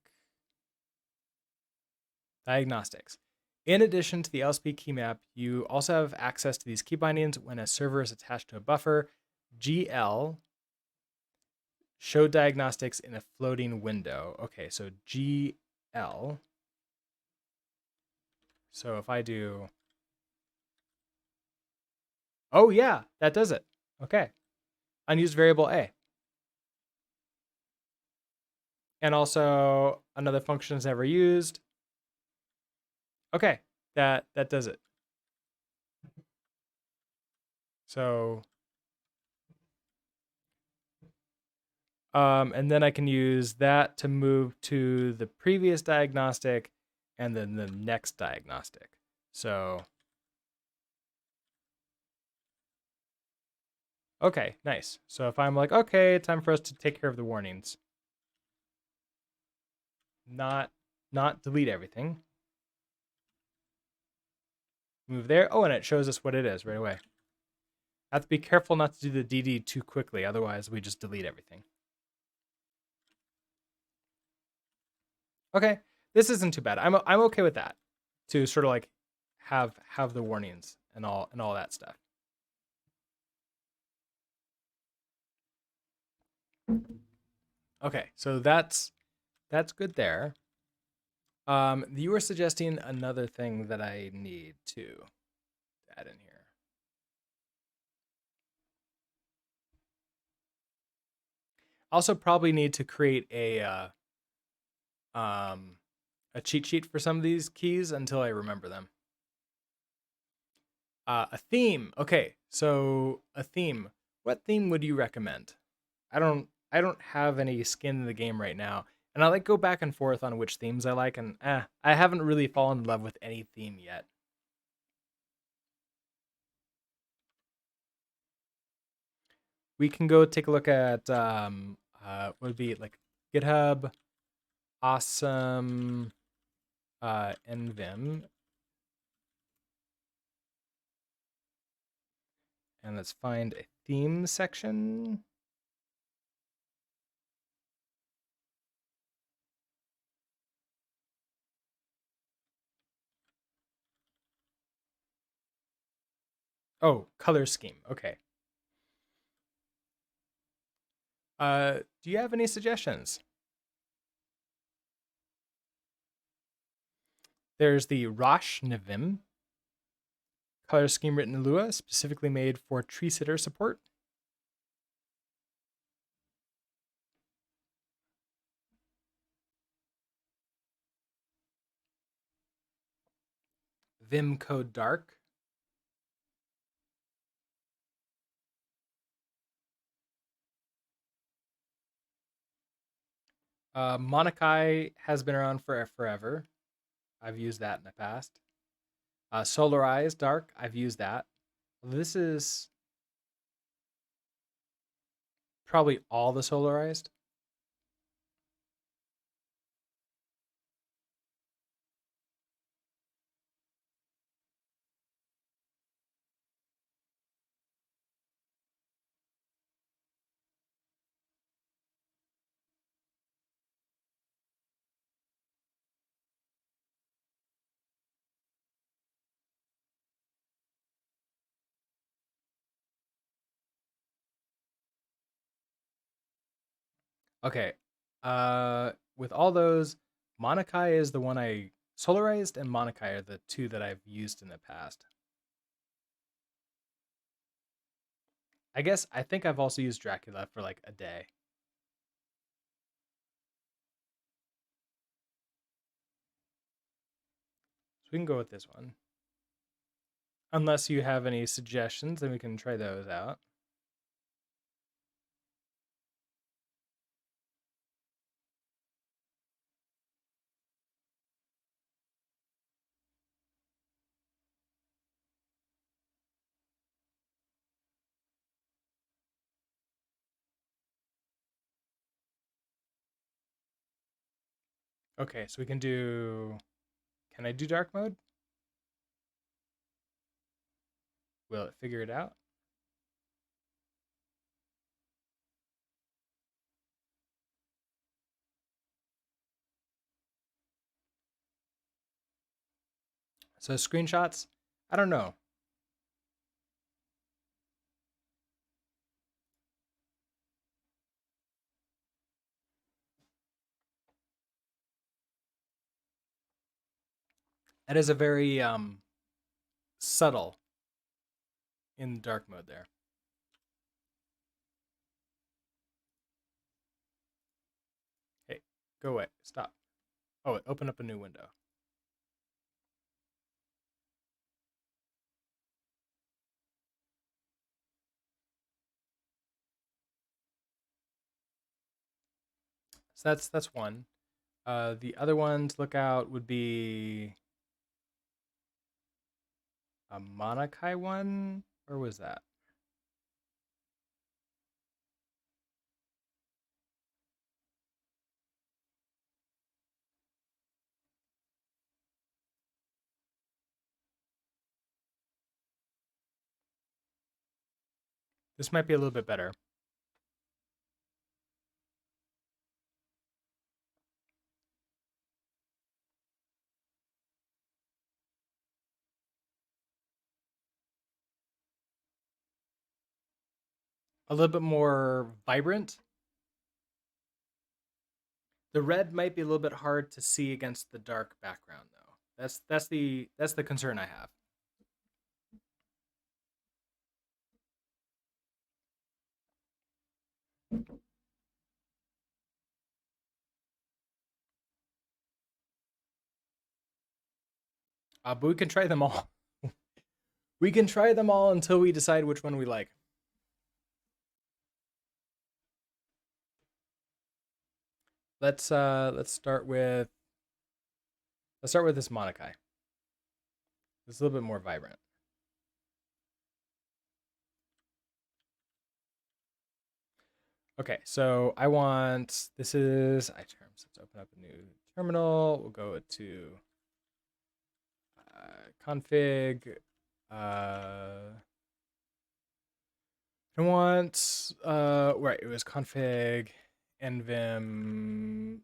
In addition to the LSP key map, you also have access to these key bindings when a server is attached to a buffer. GL show diagnostics in a floating window. Okay, so GL. So if I do, oh yeah, that does it. Okay, unused variable A. And also another function is never used. Okay, that does it. So And then I can use that to move to the previous diagnostic and then the next diagnostic. So, okay, nice. So if I'm like, okay, time for us to take care of the warnings, not not delete everything. Move there. Oh, and it shows us what it is right away. I have to be careful not to do the DD too quickly, otherwise we just delete everything. Okay, this isn't too bad. I'm okay with that. To sort of like have the warnings and all that stuff. Okay, so that's good there. You were suggesting another thing that I need to add in here. Also, probably need to create a cheat sheet for some of these keys until I remember them. A theme. Okay, so a theme. What theme would you recommend? I don't have any skin in the game right now, and I like go back and forth on which themes I like, and I haven't really fallen in love with any theme yet. We can go take a look at what would be like GitHub, awesome, NVim, and let's find a theme section. Oh, color scheme. Okay. Do you have any suggestions? There's the Rosh NeoVim color scheme written in Lua, specifically made for tree sitter support. Vim Code Dark. Monakai has been around for forever. I've used that in the past. Solarized Dark, I've used that. This is probably all the Solarized. Okay. With all those, Monakai is the one I Solarized and Monakai are the two that I've used in the past. I guess I think I've also used Dracula for like a day. So we can go with this one. Unless you have any suggestions, then we can try those out. Okay, so we can do. Can I do dark mode? Will it figure it out? So screenshots, I don't know. That is a very subtle in dark mode there. Hey, go away. Stop. Oh, it opened up a new window. So that's one. The other one to look out would be a Monakai one. Where was that? This might be a little bit better. A little bit more vibrant. The red might be a little bit hard to see against the dark background, though. That's the concern I have. But we can try them all. We can try them all until we decide which one we like. Let's start with this Monakai. It's a little bit more vibrant. Okay, so I want this is iTerms. Let's open up a new terminal. We'll go to config. I want right. It was config NeoVim.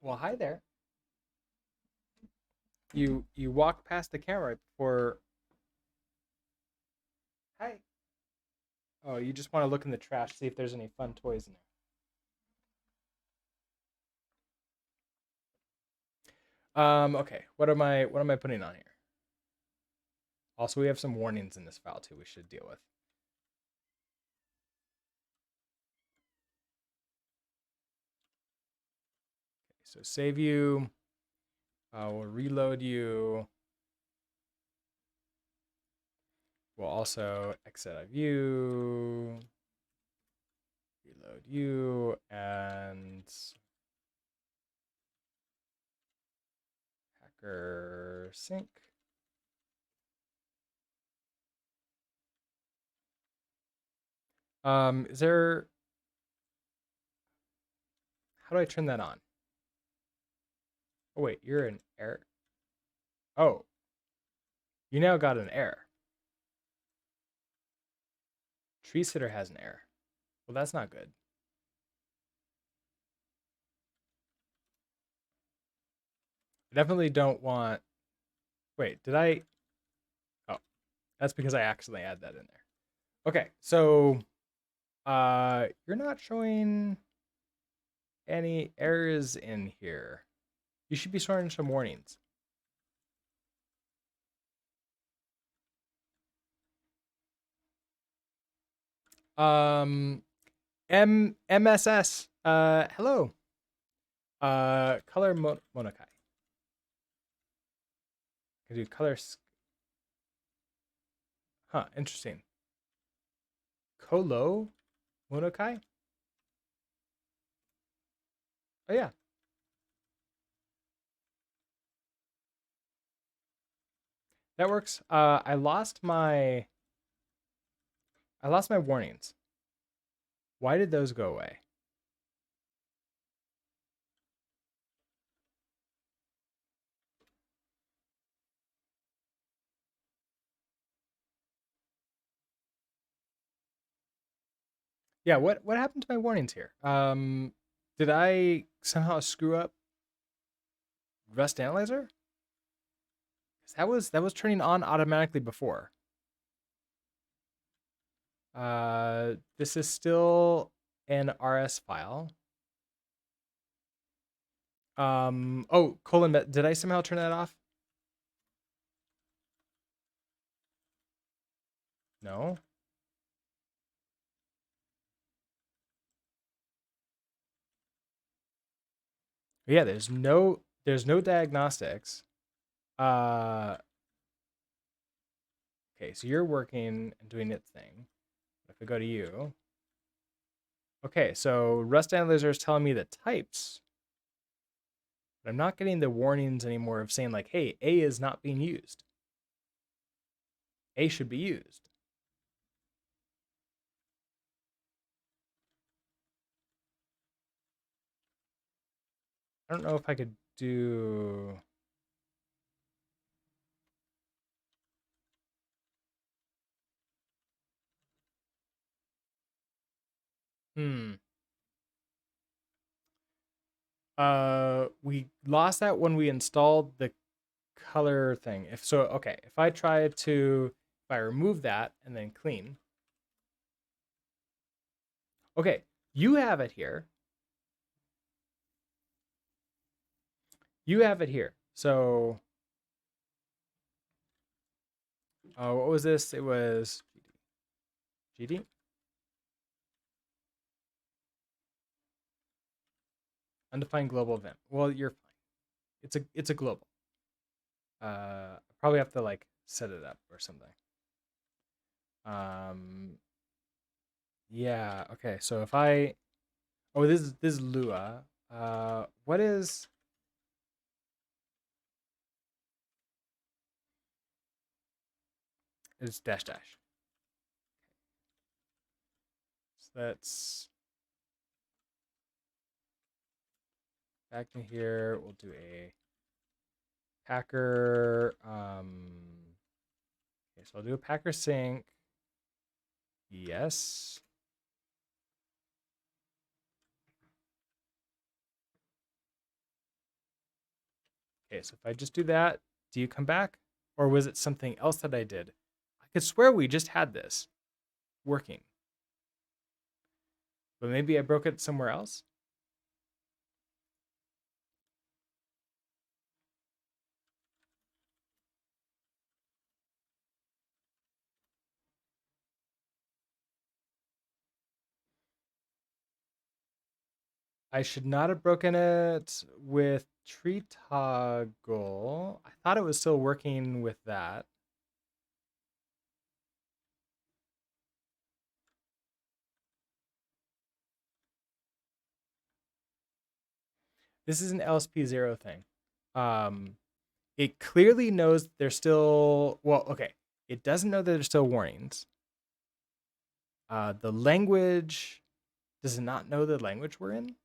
Well, hi there. You walk past the camera before. Hi. Oh, you just want to look in the trash, see if there's any fun toys in there. Okay. What am I putting on here? Also, we have some warnings in this file too we should deal with. Okay, so save you. We'll reload you. We'll also exit out of view, reload you, and hacker sync. Is there? How do I turn that on? Oh wait, you're an error. Oh, you now got an error. Tree sitter has an error. Well, that's not good. I definitely don't want. Wait, did I? Oh, that's because I accidentally add that in there. Okay, so you're not showing any errors in here. You should be showing some warnings. Um, MSS. Hello. Color Monakai. Can do color. Huh. Interesting. Colo Monakai. Oh yeah. That works. I lost my warnings. Why did those go away? Yeah, what happened to my warnings here? Did I somehow screw up Rust Analyzer? 'Cause that was turning on automatically before. This is still an RS file. Oh, colon. Did I somehow turn that off? No. Yeah, there's no diagnostics. Okay, Okay, so you're working and doing its thing. If I go to you, okay, so Rust Analyzer is telling me the types, but I'm not getting the warnings anymore of saying like, hey, A is not being used. A should be used. I don't know if I could do. Hmm. We lost that when we installed the color thing. If so, okay, if I try to, if I remove that and then clean, okay, you have it here. You have it here. So, what was this? It was GD. Undefined global event. Well, you're fine. It's a global. Probably have to like set it up or something. Um, yeah. Okay. So if I, oh, this is Lua. What is? It's dash dash. So that's back in here. We'll do a Packer. Okay, so I'll do a Packer sync. Yes. Okay, so if I just do that, do you come back? Or was it something else that I did? I could swear we just had this working. But maybe I broke it somewhere else? I should not have broken it with tree toggle. I thought it was still working with that. This is an LSP0 thing. Um, it clearly knows there's still, well, okay. It doesn't know that there's still warnings. The language, does it not know the language we're in?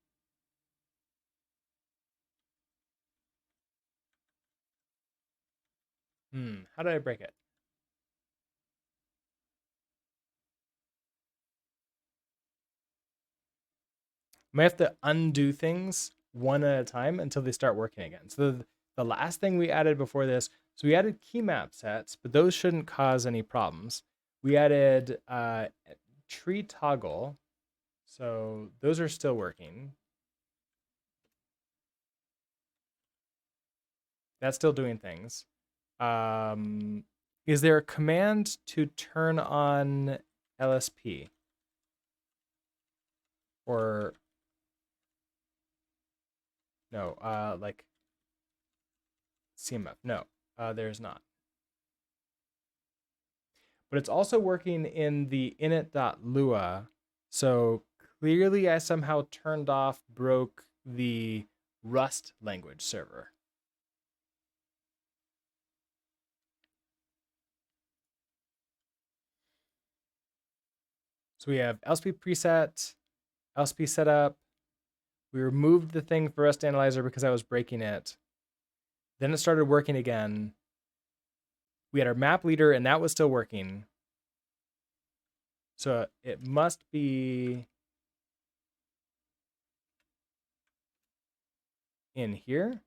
How did I break it? I might have to undo things one at a time until they start working again. So the last thing we added before this, so we added key map sets, but those shouldn't cause any problems. We added tree toggle, so those are still working. That's still doing things. Is there a command to turn on LSP? Or no, like CMF? No, there's not. But it's also working in the init.lua. So clearly I somehow turned off, broke the Rust language server. So we have LSP preset, LSP setup. We removed the thing for Rust Analyzer because I was breaking it. Then it started working again. We had our map leader and that was still working. So it must be in here.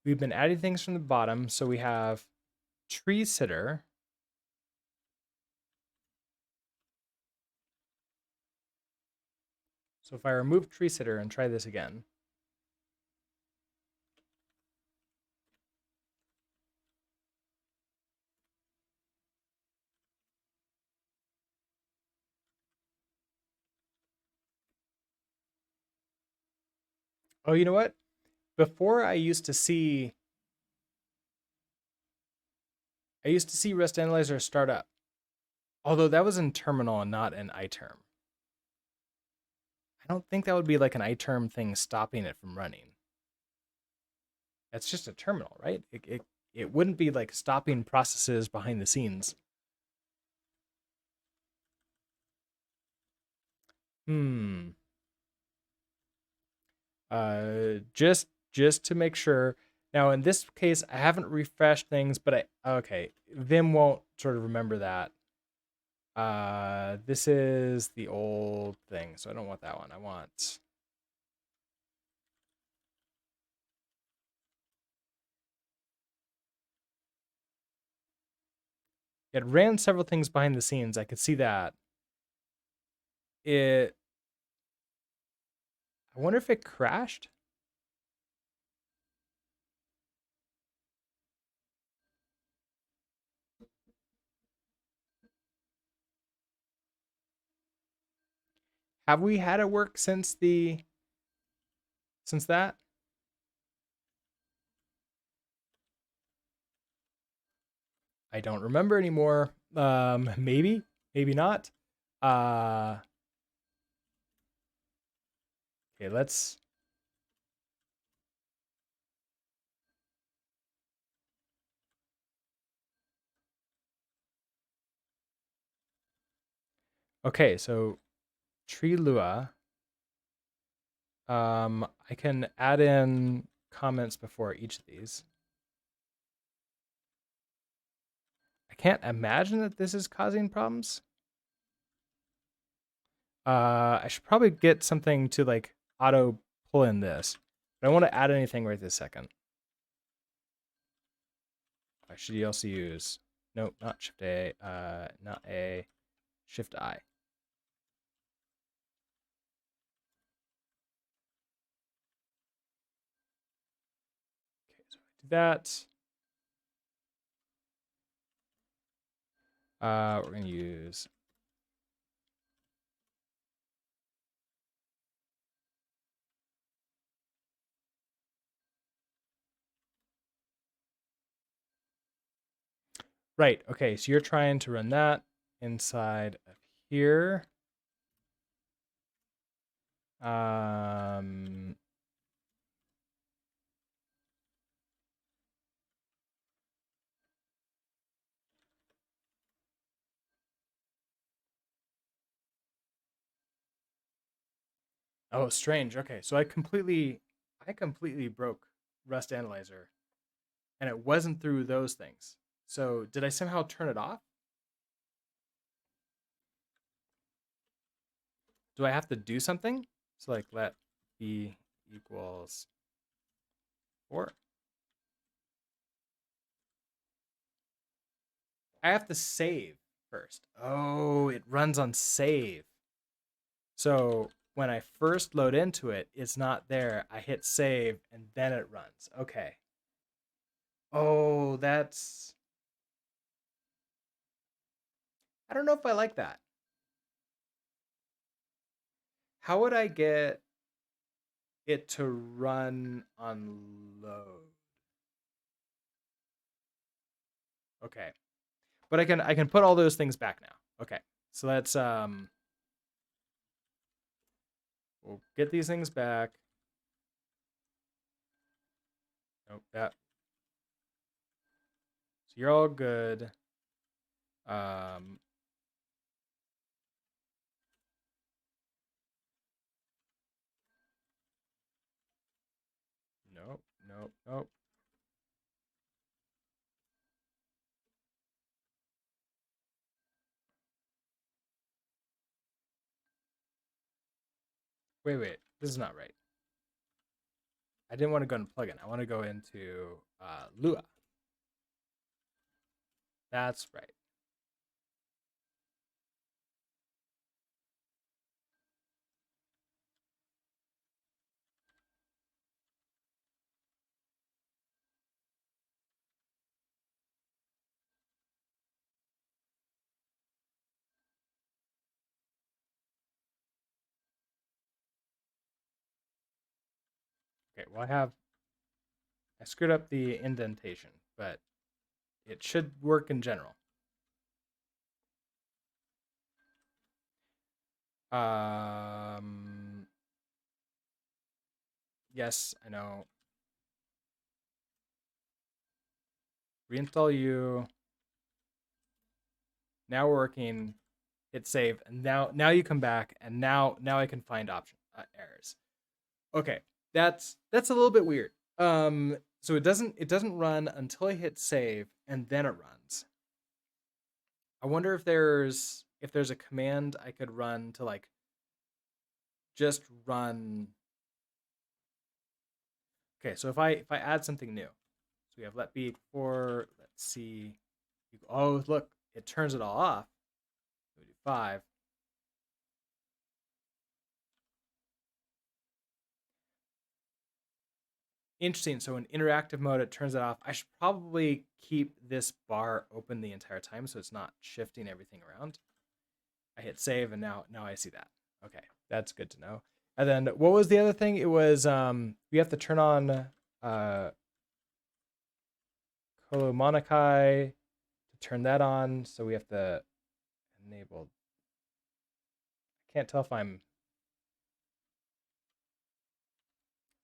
We've been adding things from the bottom. So we have tree sitter. So if I remove tree sitter and try this again, Oh, you know what? Before I used to see Rest Analyzer start up. Although that was in terminal and not in iTerm. I don't think that would be like an iTerm thing stopping it from running. That's just a terminal, right? It wouldn't be like stopping processes behind the scenes. Hmm. Just to make sure. Now in this case, I haven't refreshed things, but I okay. Vim won't sort of remember that. This is the old thing, so I don't want that one. I want it ran several things behind the scenes. I could see that. It I wonder if it crashed. Have we had it work since that? I don't remember anymore. Maybe, maybe not. Uh, okay, let's. Okay, so tree Lua. I can add in comments before each of these. I can't imagine that this is causing problems. I should probably get something to like auto pull in this. I don't want to add anything right this second. I should also use nope, not Shift A, not A, Shift I. Okay, so I do that. We're gonna use right. Okay, so you're trying to run that inside of here. Um, oh, strange. Okay, so I completely broke Rust Analyzer, and it wasn't through those things. So did I somehow turn it off? Do I have to do something? So like let b equals 4. I have to save first. Oh, it runs on save. So when I first load into it, it's not there. I hit save and then it runs. Okay. Oh, that's. I don't know if I like that. How would I get it to run on load? Okay. But I can put all those things back now. Okay. So let's we'll get these things back. Nope, that. So you're all good. Um nope, nope, nope. Wait. This is not right. I didn't want to go into plugin. I want to go into Lua. That's right. well, I screwed up the indentation, but it should work in general. Yes, I know. Reinstall you. Now working. Hit save, and now you come back, and now I can find option errors. Okay, that's a little bit weird. So it doesn't run until I hit save, and then it runs. I wonder if there's a command I could run to like just run. Okay, so if I add something new, so we have let be for, let's see. Oh, look, it turns it all off. We do 5. Interesting. So in interactive mode, it turns it off. I should probably keep this bar open the entire time so it's not shifting everything around. I hit save, and now I see that. Okay, that's good to know. And then what was the other thing? It was we have to turn on Monakai to turn that on. So we have to enable. I can't tell if I'm.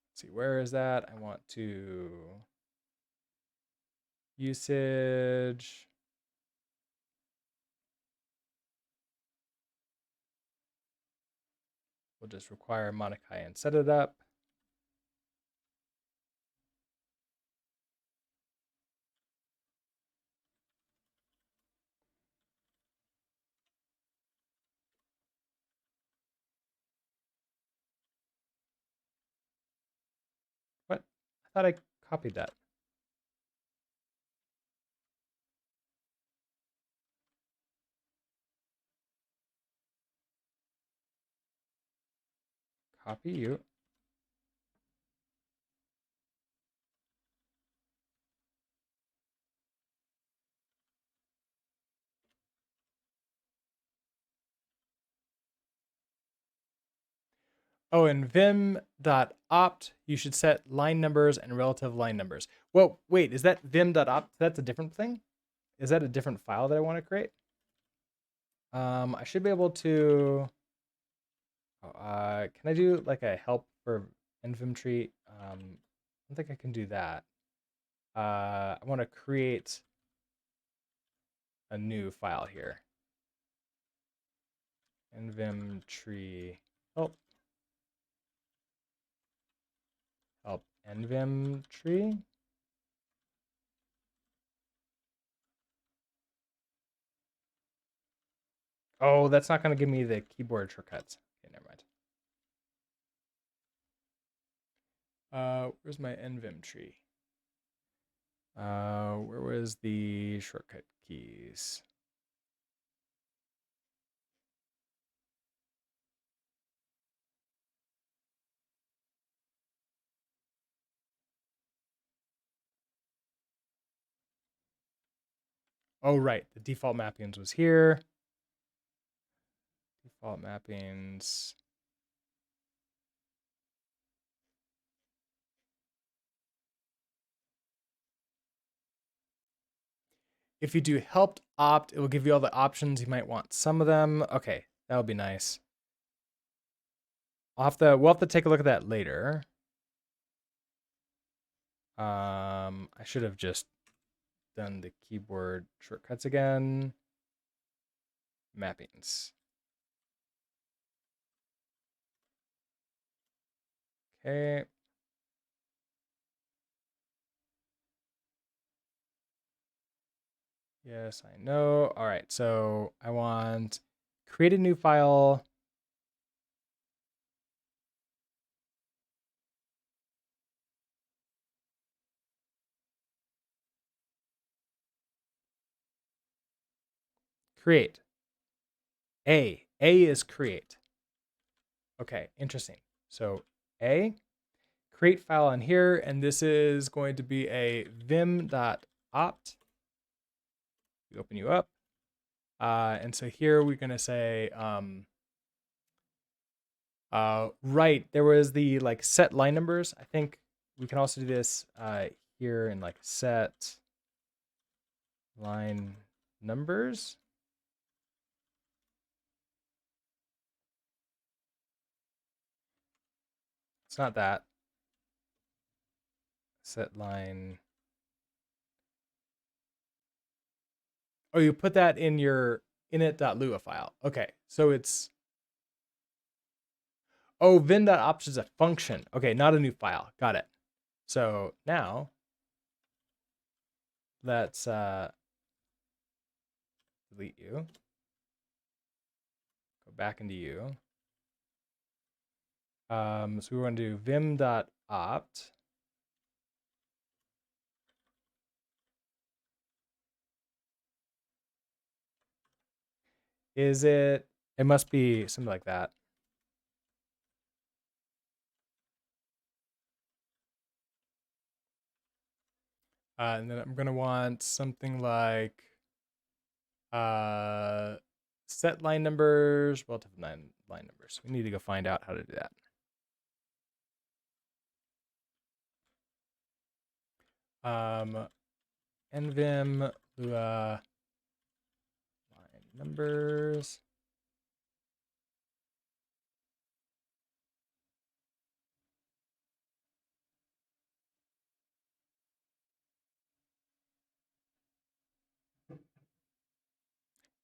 Let's see, where is that? I want to usage. We'll just require Monakai and set it up. What? I thought I copied that. Copy you. Oh, in vim.opt, you should set line numbers and relative line numbers. Well, wait, is that vim.opt? That's a different thing? Is that a different file that I want to create? I should be able to. Can I do like a help for NVim tree? I don't think I can do that. I want to create a new file here. NVim tree help. Help NVim tree. Oh, that's not going to give me the keyboard shortcuts. Okay, never mind. Where's my NVim tree? Where was the shortcut keys? Oh, right. The default mappings was here. Default mappings. If you do helped opt, it will give you all the options. You might want some of them. Okay, that would be nice. We'll have to take a look at that later. I should have just done the keyboard shortcuts again. Mappings. Okay. Yes, I know. All right, so I want create a new file. Create. A is create. Okay, interesting. So A, create file on here, and this is going to be a vim.opt. We open you up. And so here we're gonna say, right, there was the like set line numbers. I think we can also do this here in like set line numbers. It's not that. Set line. Oh, you put that in your init.lua file. Okay, so it's, oh, vim.opt is a function. Okay, not a new file. Got it. So now let's delete you. Go back into you. So we want to do vim.opt. Is it? It must be something like that. And then I'm gonna want something like set line numbers, relative line numbers. We need to go find out how to do that. NVim Lua line numbers.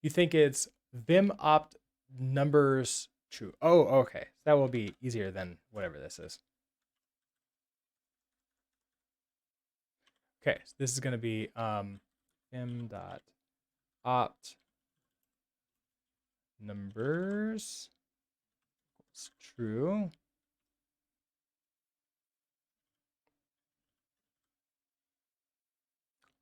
You think it's vim opt numbers true? Oh, okay. That will be easier than whatever this is. Okay, so this is going to be vim dot opt numbers equals true.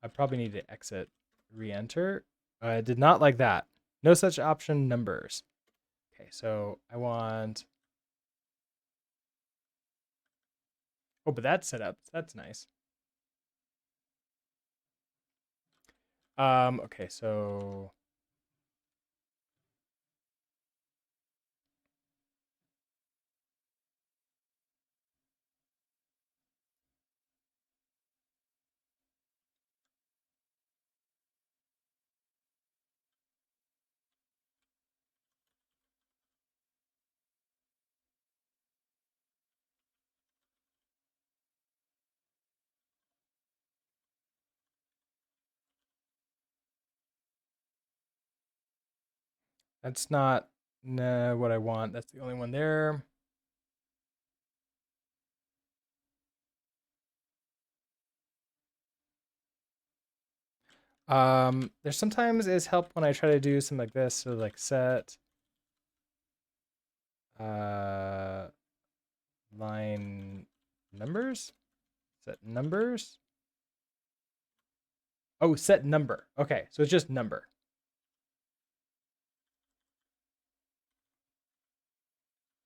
I probably need to exit, re-enter. I did not like that. No such option numbers. Okay, so I want. Oh, but that's set up. That's nice. Okay, so that's not what I want. That's the only one there. There's sometimes is help when I try to do something like this. So like set line numbers, set numbers. Oh, set number. Okay, so it's just number.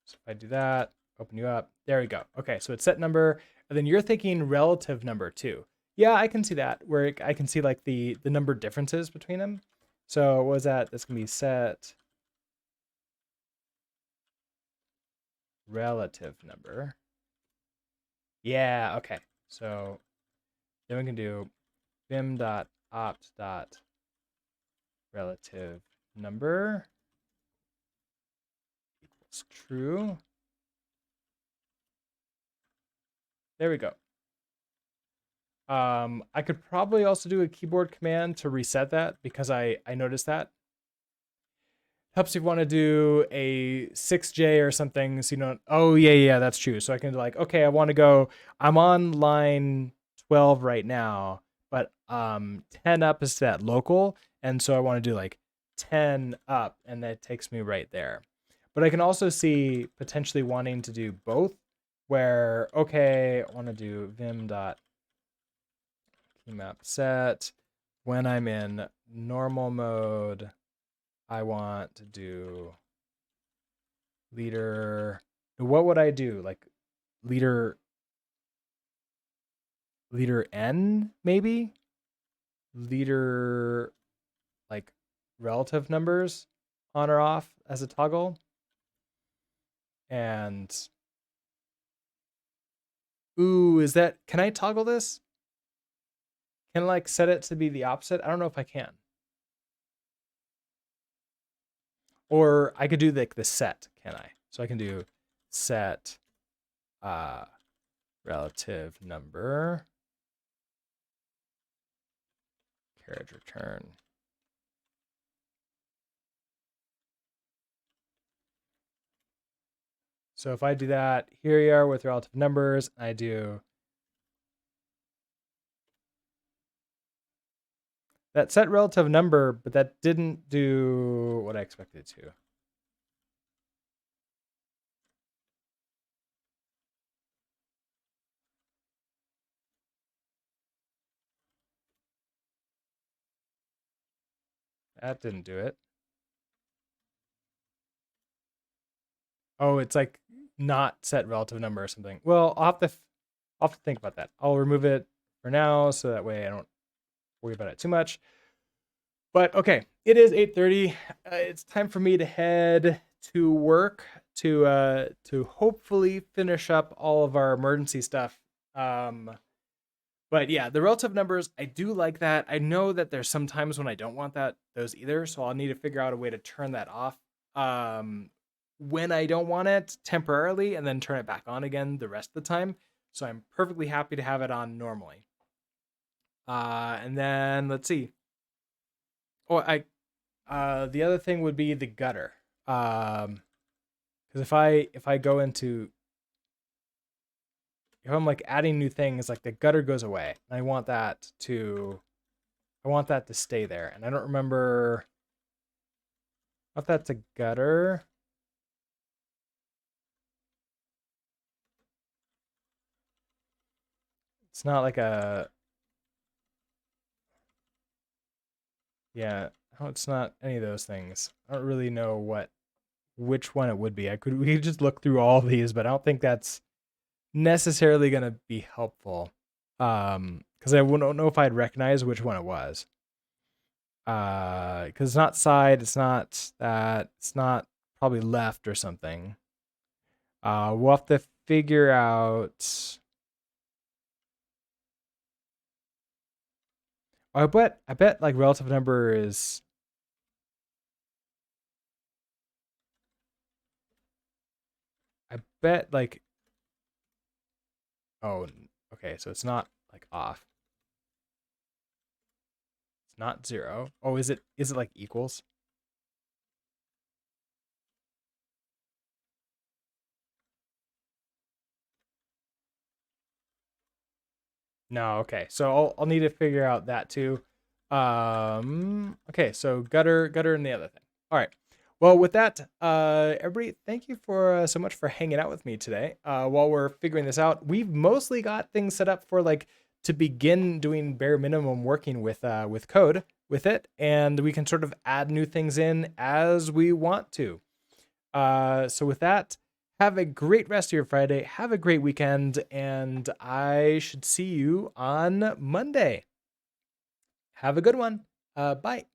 So if I do that, open you up, there we go. Okay, so it's set number, and then you're thinking relative number too. Yeah, I can see that, where I can see like the number differences between them. So what was that? That's gonna be set relative number. Yeah, okay. So then we can do vim.opt.relative number equals true. There we go. I could probably also do a keyboard command to reset that because I noticed that. Helps if you want to do a 6J or something so you don't, oh yeah, that's true. So I can like, okay, I want to go, I'm on line 12 right now, but 10 up is that local. And so I want to do like 10 up and that takes me right there. But I can also see potentially wanting to do both where, okay, I want to do vim.keymap set. When I'm in normal mode, I want to do leader. What would I do? Like leader N maybe? Leader like relative numbers on or off as a toggle. And Ooh, is that, can I toggle this? Can I like set it to be the opposite? I don't know if I can. Or I could do like the set, can I? So I can do set relative number carriage return. So if I do that, here you are with relative numbers, I do that set relative number, but that didn't do what I expected it to. That didn't do it. Oh, it's like not set relative number or something. Well, I'll have to think about that. I'll remove it for now so that way I don't worry about it too much. But okay, it is 8:30. It's time for me to head to work to hopefully finish up all of our emergency stuff. But yeah, the relative numbers, I do like that. I know that there's some times when I don't want those either, so I'll need to figure out a way to turn that off when I don't want it temporarily and then turn it back on again the rest of the time. So I'm perfectly happy to have it on normally. And then let's see. Oh, the other thing would be the gutter. Because if I go into, if I'm like adding new things, like the gutter goes away. And I want that to stay there. And I don't remember if that's a gutter. It's not like a, yeah, no, it's not any of those things. I don't really know which one it would be. We could just look through all these, but I don't think that's necessarily going to be helpful. Because I wouldn't know if I'd recognize which one it was. Because it's not side, it's not that, it's not probably left or something. We'll have to figure out. I bet like relative number is. I bet like. Oh, okay. So it's not like off. It's not 0. Oh, is it? Is it like equals? No. Okay. So I'll need to figure out that too. Okay. So gutter, and the other thing. All right. Well, with that, everybody, thank you for so much for hanging out with me today. While we're figuring this out, we've mostly got things set up for like to begin doing bare minimum working with code with it, and we can sort of add new things in as we want to. So with that, have a great rest of your Friday. Have a great weekend, and I should see you on Monday. Have a good one. Bye.